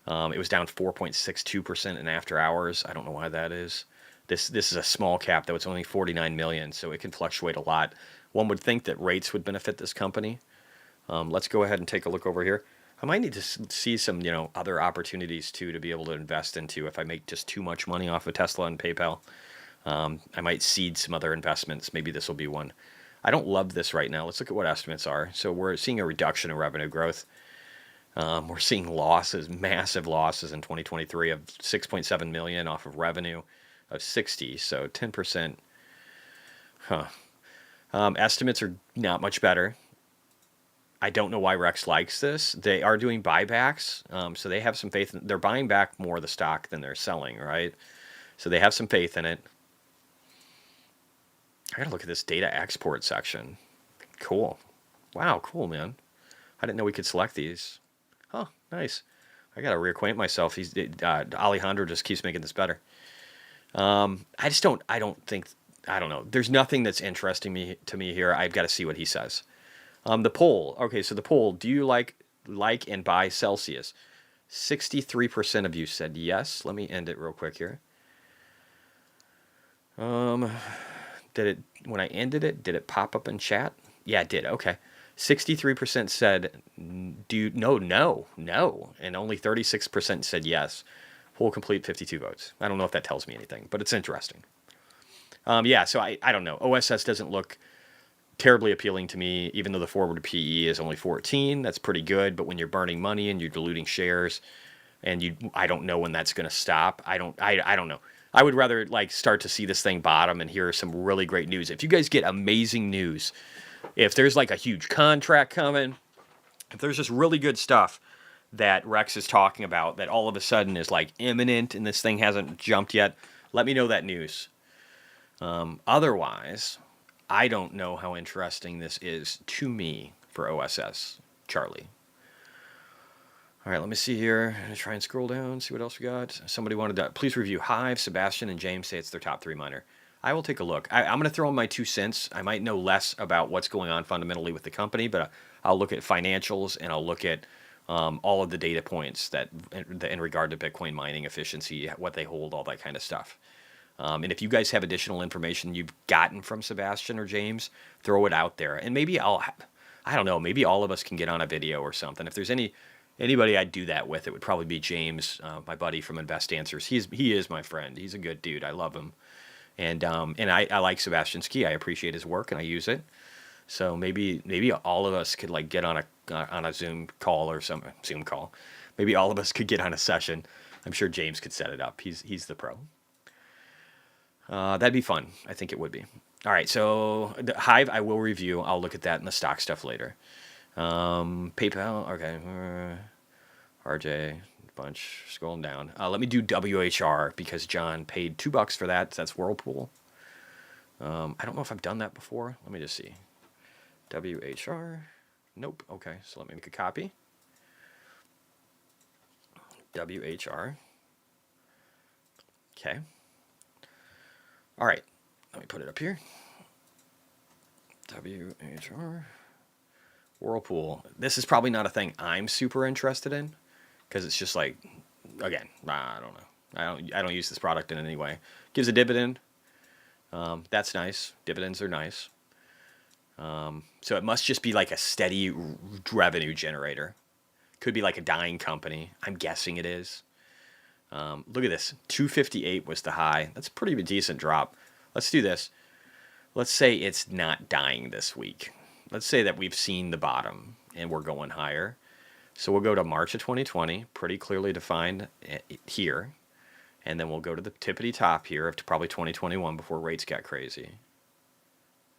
It was down 4.62% in after hours. I don't know why that is. This is a small cap, though. It's only 49 million, so it can fluctuate a lot. One would think that rates would benefit this company. Let's go ahead and take a look over here. I might need to see some, other opportunities too to be able to invest into if I make just too much money off of Tesla and PayPal. I might seed some other investments. Maybe this will be one. I don't love this right now. Let's look at what estimates are. So we're seeing a reduction in revenue growth. We're seeing losses, massive losses in 2023 of 6.7 million off of revenue of 60. So 10%. Estimates are not much better. I don't know why Rex likes this. They are doing buybacks, so they have some faith. They're buying back more of the stock than they're selling, right? So they have some faith in it. I gotta look at this data export section. Cool. Wow, cool, man. I didn't know we could select these. Oh, nice. I gotta reacquaint myself. Alejandro just keeps making this better. I don't know. There's nothing that's interesting to me here. I've got to see what he says. The poll. Okay, so the poll. Do you like and buy Celsius? 63% of you said yes. Let me end it real quick here. When I ended it, did it pop up in chat? Yeah, it did. Okay. 63% said no, and only 36% said yes. Poll complete, 52 votes. I don't know if that tells me anything, but it's interesting. So I don't know. OSS doesn't look terribly appealing to me, even though the forward PE is only 14. That's pretty good, but when you're burning money and you're diluting shares, and I don't know when that's going to stop. I don't know. I would rather start to see this thing bottom and hear some really great news. If you guys get amazing news, if there's a huge contract coming, if there's just really good stuff that Rex is talking about that all of a sudden is imminent and this thing hasn't jumped yet, let me know that news. Otherwise, I don't know how interesting this is to me for OSS, Charlie. All right, let me see here. I'm going to try and scroll down, see what else we got. Somebody wanted to please review Hive. Sebastian and James say it's their top 3 miner. I will take a look. I'm going to throw in my 2 cents. I might know less about what's going on fundamentally with the company, but I'll look at financials and I'll look at all of the data points that in regard to Bitcoin mining efficiency, what they hold, all that kind of stuff. And if you guys have additional information you've gotten from Sebastian or James, throw it out there. And maybe I don't know, maybe all of us can get on a video or something. If there's anybody I'd do that with, it would probably be James, my buddy from Invest Answers. He is my friend. He's a good dude. I love him. And I like Sebastian Ski. I appreciate his work and I use it. So maybe all of us could get on a Zoom call or some Zoom call. Maybe all of us could get on a session. I'm sure James could set it up. He's the pro. That'd be fun. I think it would be. All right, so the Hive I will review. I'll look at that and the stock stuff later. PayPal, okay. RJ, bunch, scrolling down. Let me do WHR because John paid $2 for that. That's Whirlpool. I don't know if I've done that before. Let me just see. WHR. Nope. Okay, so let me make a copy. WHR. Okay. All right, let me put it up here. WHR. Whirlpool. This is probably not a thing I'm super interested in because it's just again, I don't know. I don't use this product in any way. Gives a dividend. That's nice. Dividends are nice. So it must just be a steady revenue generator. Could be a dying company. I'm guessing it is. Look at this. 258 was the high. That's a pretty decent drop. Let's do this. Let's say it's not dying this week. Let's say that we've seen the bottom and we're going higher. So we'll go to March of 2020, pretty clearly defined here. And then we'll go to the tippity top here of probably 2021 before rates got crazy.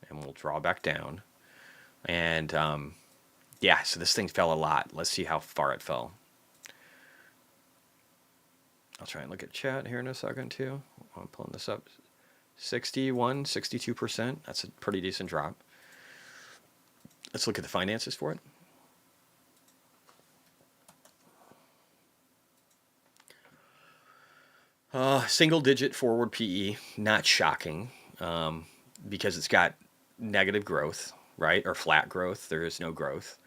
And we'll draw back down. And so this thing fell a lot. Let's see how far it fell. I'll try and look at chat here in a second too. I'm pulling this up. 62%. That's a pretty decent drop. Let's look at the finances for it. Single digit forward PE, not shocking, because it's got negative growth, right? Or flat growth. There is no growth.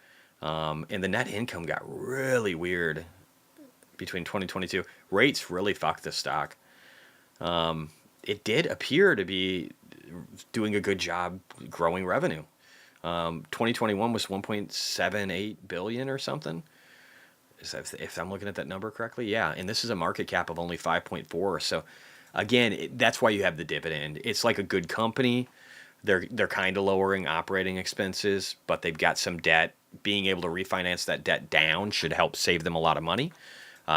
And the net income got really weird between 2022. Rates really fucked the stock. It did appear to be doing a good job growing revenue. 2021 was 1.78 billion or something. If I'm looking at that number correctly, yeah. And this is a market cap of only 5.4. So, again, that's why you have the dividend. It's like a good company. They're kind of lowering operating expenses, but they've got some debt. Being able to refinance that debt down should help save them a lot of money.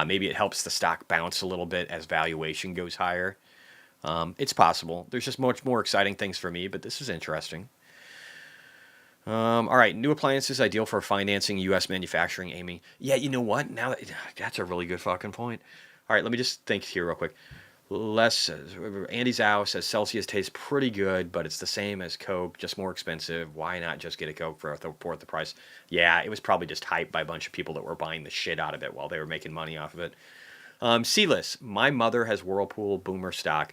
Maybe it helps the stock bounce a little bit as valuation goes higher. It's possible. There's just much more exciting things for me, but this is interesting. All right, new appliances ideal for financing U.S. manufacturing, Amy. Yeah, you know what? That's a really good fucking point. All right, let me just think here real quick. Andy Zhao says Celsius tastes pretty good, but it's the same as Coke, just more expensive. Why not just get a Coke for a fourth the price? Yeah, it was probably just hyped by a bunch of people that were buying the shit out of it while they were making money off of it. Sealess, my mother has Whirlpool boomer stock.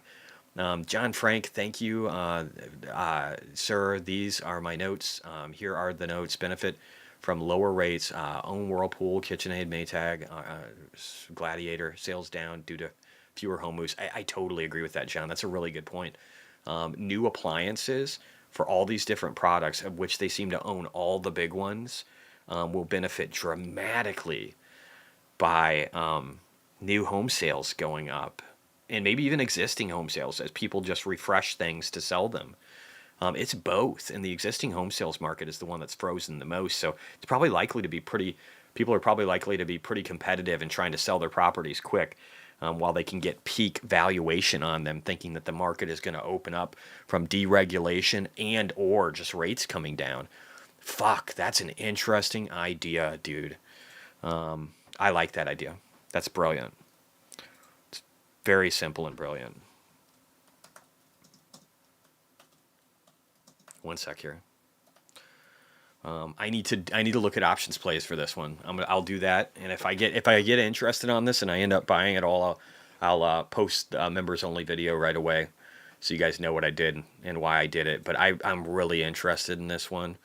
John Frank, thank you, sir. These are my notes. Here are the notes. Benefit from lower rates. Own Whirlpool, KitchenAid, Maytag, Gladiator. Sales down due to fewer home moves. I totally agree with that, John. That's a really good point. New appliances for all these different products, of which they seem to own all the big ones, will benefit dramatically by new home sales going up. And maybe even existing home sales as people just refresh things to sell them. It's both, and the existing home sales market is the one that's frozen the most. So it's probably likely to be people are probably likely to be pretty competitive in trying to sell their properties quick while they can get peak valuation on them, thinking that the market is going to open up from deregulation and or just rates coming down. Fuck, that's an interesting idea, dude. I like that idea. That's brilliant. Very simple and brilliant. One sec here. I need to look at options plays for this one. I'll do that, and if I get interested on this and I end up buying it all, I'll post a members only video right away, so you guys know what I did and why I did it. But I'm really interested in this one.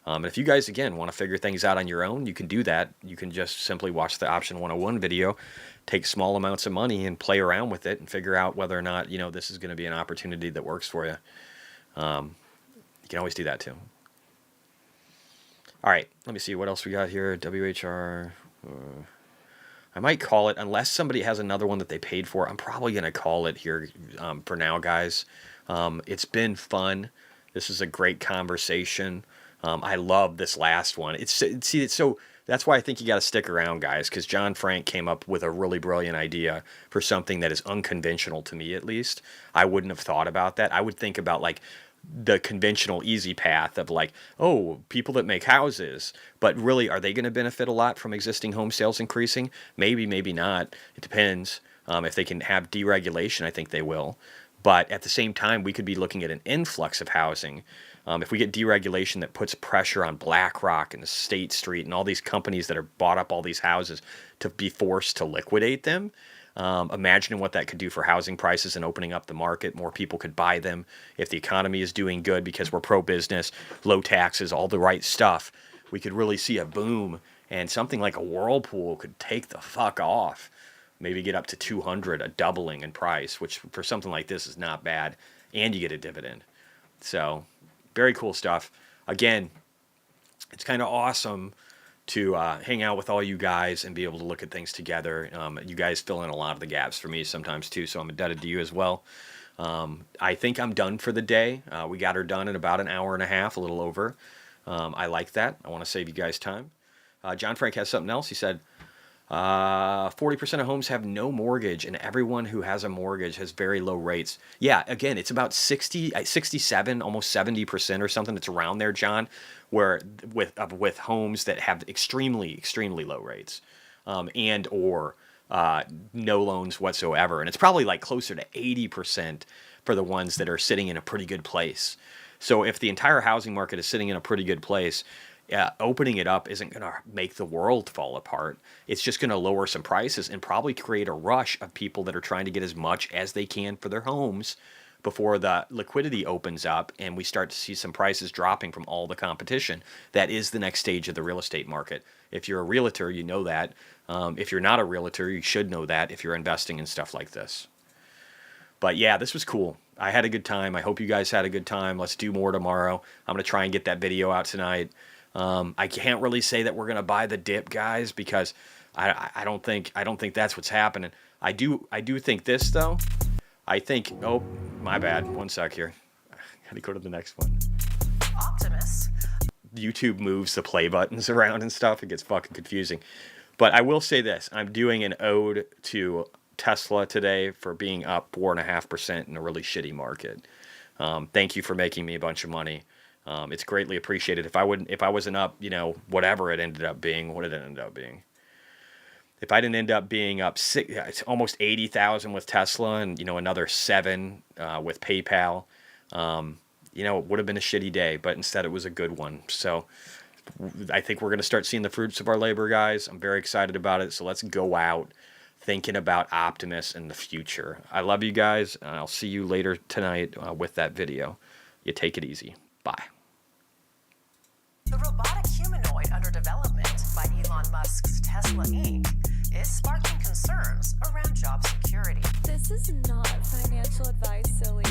And if you guys, again, want to figure things out on your own, you can do that. You can just simply watch the Option 101 video, take small amounts of money and play around with it and figure out whether or not, this is going to be an opportunity that works for you. You can always do that too. All right, let me see what else we got here. WHR. I might call it, unless somebody has another one that they paid for, I'm probably going to call it here for now, guys. It's been fun. This is a great conversation. I love this last one. It's so that's why I think you got to stick around, guys, because John Frank came up with a really brilliant idea for something that is unconventional to me, at least. I wouldn't have thought about that. I would think about like the conventional easy path of like, oh, people that make houses, but really, are they going to benefit a lot from existing home sales increasing? Maybe, maybe not. It depends. If they can have deregulation, I think they will. But at the same time, we could be looking at an influx of housing. If we get deregulation that puts pressure on BlackRock and State Street and all these companies that are bought up all these houses to be forced to liquidate them, imagine what that could do for housing prices and opening up the market. More people could buy them. If the economy is doing good because we're pro-business, low taxes, all the right stuff, we could really see a boom. And something like a Whirlpool could take the fuck off. Maybe get up to 200, a doubling in price, which for something like this is not bad. And you get a dividend. So very cool stuff. Again, it's kind of awesome to hang out with all you guys and be able to look at things together. You guys fill in a lot of the gaps for me sometimes too, so I'm indebted to you as well. I think I'm done for the day. We got her done in about an hour and a half, a little over. I like that. I want to save you guys time. John Frank has something else. He said, 40% of homes have no mortgage, and everyone who has a mortgage has very low rates. Yeah, again, it's about 67, almost 70% or something. It's around there, John, where with homes that have extremely, extremely low rates, and or no loans whatsoever. And it's probably like closer to 80% for the ones that are sitting in a pretty good place. So if the entire housing market is sitting in a pretty good place, opening it up isn't going to make the world fall apart. It's just going to lower some prices and probably create a rush of people that are trying to get as much as they can for their homes before the liquidity opens up and we start to see some prices dropping from all the competition. That is the next stage of the real estate market. If you're a realtor, you know that. If you're not a realtor, you should know that if you're investing in stuff like this. But yeah, this was cool. I had a good time. I hope you guys had a good time. Let's do more tomorrow. I'm going to try and get that video out tonight. I can't really say that we're going to buy the dip, guys, because I don't think that's what's happening. I do think this, though. I think, oh, my bad. One sec here. Gotta go to the next one. Optimus. YouTube moves the play buttons around and stuff. It gets fucking confusing. But I will say this. I'm doing an ode to Tesla today for being up 4.5% in a really shitty market. Thank you for making me a bunch of money. It's greatly appreciated. If I wasn't up, whatever it ended up being, what did it end up being? If I didn't end up being up it's almost 80,000 with Tesla and, another 7 with PayPal, it would have been a shitty day, but instead it was a good one. So I think we're going to start seeing the fruits of our labor, guys. I'm very excited about it. So let's go out thinking about Optimus in the future. I love you guys, and I'll see you later tonight with that video. You take it easy. Bye. The robotic humanoid under development by Elon Musk's Tesla Inc. is sparking concerns around job security. This is not financial advice, silly.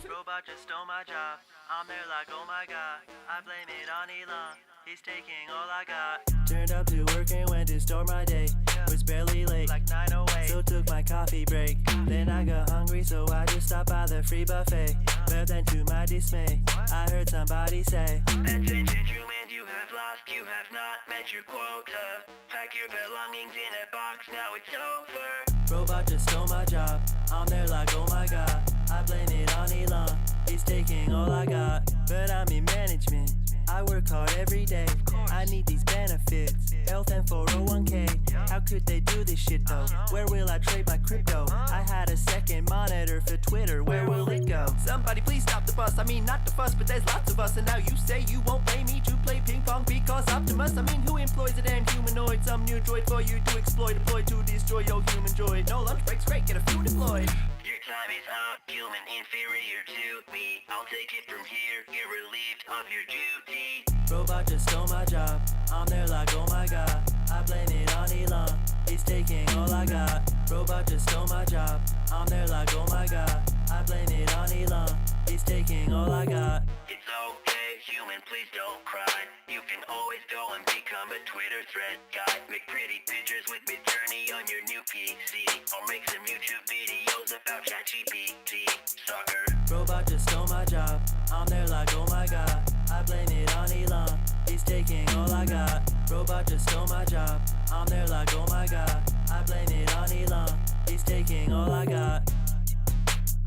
Robot just stole my job. I'm there like, oh my god. I blame it on Elon. He's taking all I got. Turned up to work and went to start my day. Was barely late, like 9:08. So took my coffee break. Then I got hungry, so I just stopped by the free buffet. But then to my dismay, I heard somebody say, "Attention humans, you have lost, you have not met your quota. Pack your belongings in a box, now it's over." Robot just stole my job. I'm there like, oh my god. I blame it on Elon. He's taking all I got. But I'm in management. I work hard every day. I need these benefits, health and 401k. How could they do this shit though? Where will I trade my crypto? I had a second monitor for Twitter. Where will it go? Somebody please stop the bus. I mean not the fuss, but there's lots of us. And now you say you won't pay me to play ping pong because Optimus. I mean who employs a damn humanoid? Some new droid for you to exploit, deploy to destroy your human droid. No lunch breaks, great, get a few deployed. Your time is up, human inferior to me. I'll take it from here, you're relieved of your duty. Robot just stole my job. I'm there like, oh my god. I blame it on Elon. He's taking all I got. Robot just stole my job. I'm there like, oh my god. I blame it on Elon. He's taking all I got. It's okay, human, please don't cry. You can always go and become a Twitter thread guy. Make pretty pictures with Midjourney on your new PC. Or make some YouTube videos about ChatGPT. Sucker. Robot just stole my job. I'm there like, oh my god. I blame it on Elon. He's taking all I got. Robot just stole my job. I'm there like, oh my god. I blame it on Elon. He's taking all I got.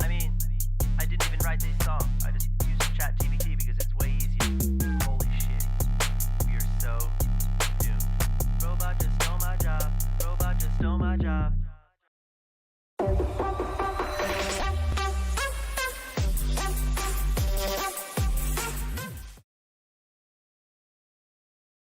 I mean, I didn't even write this song.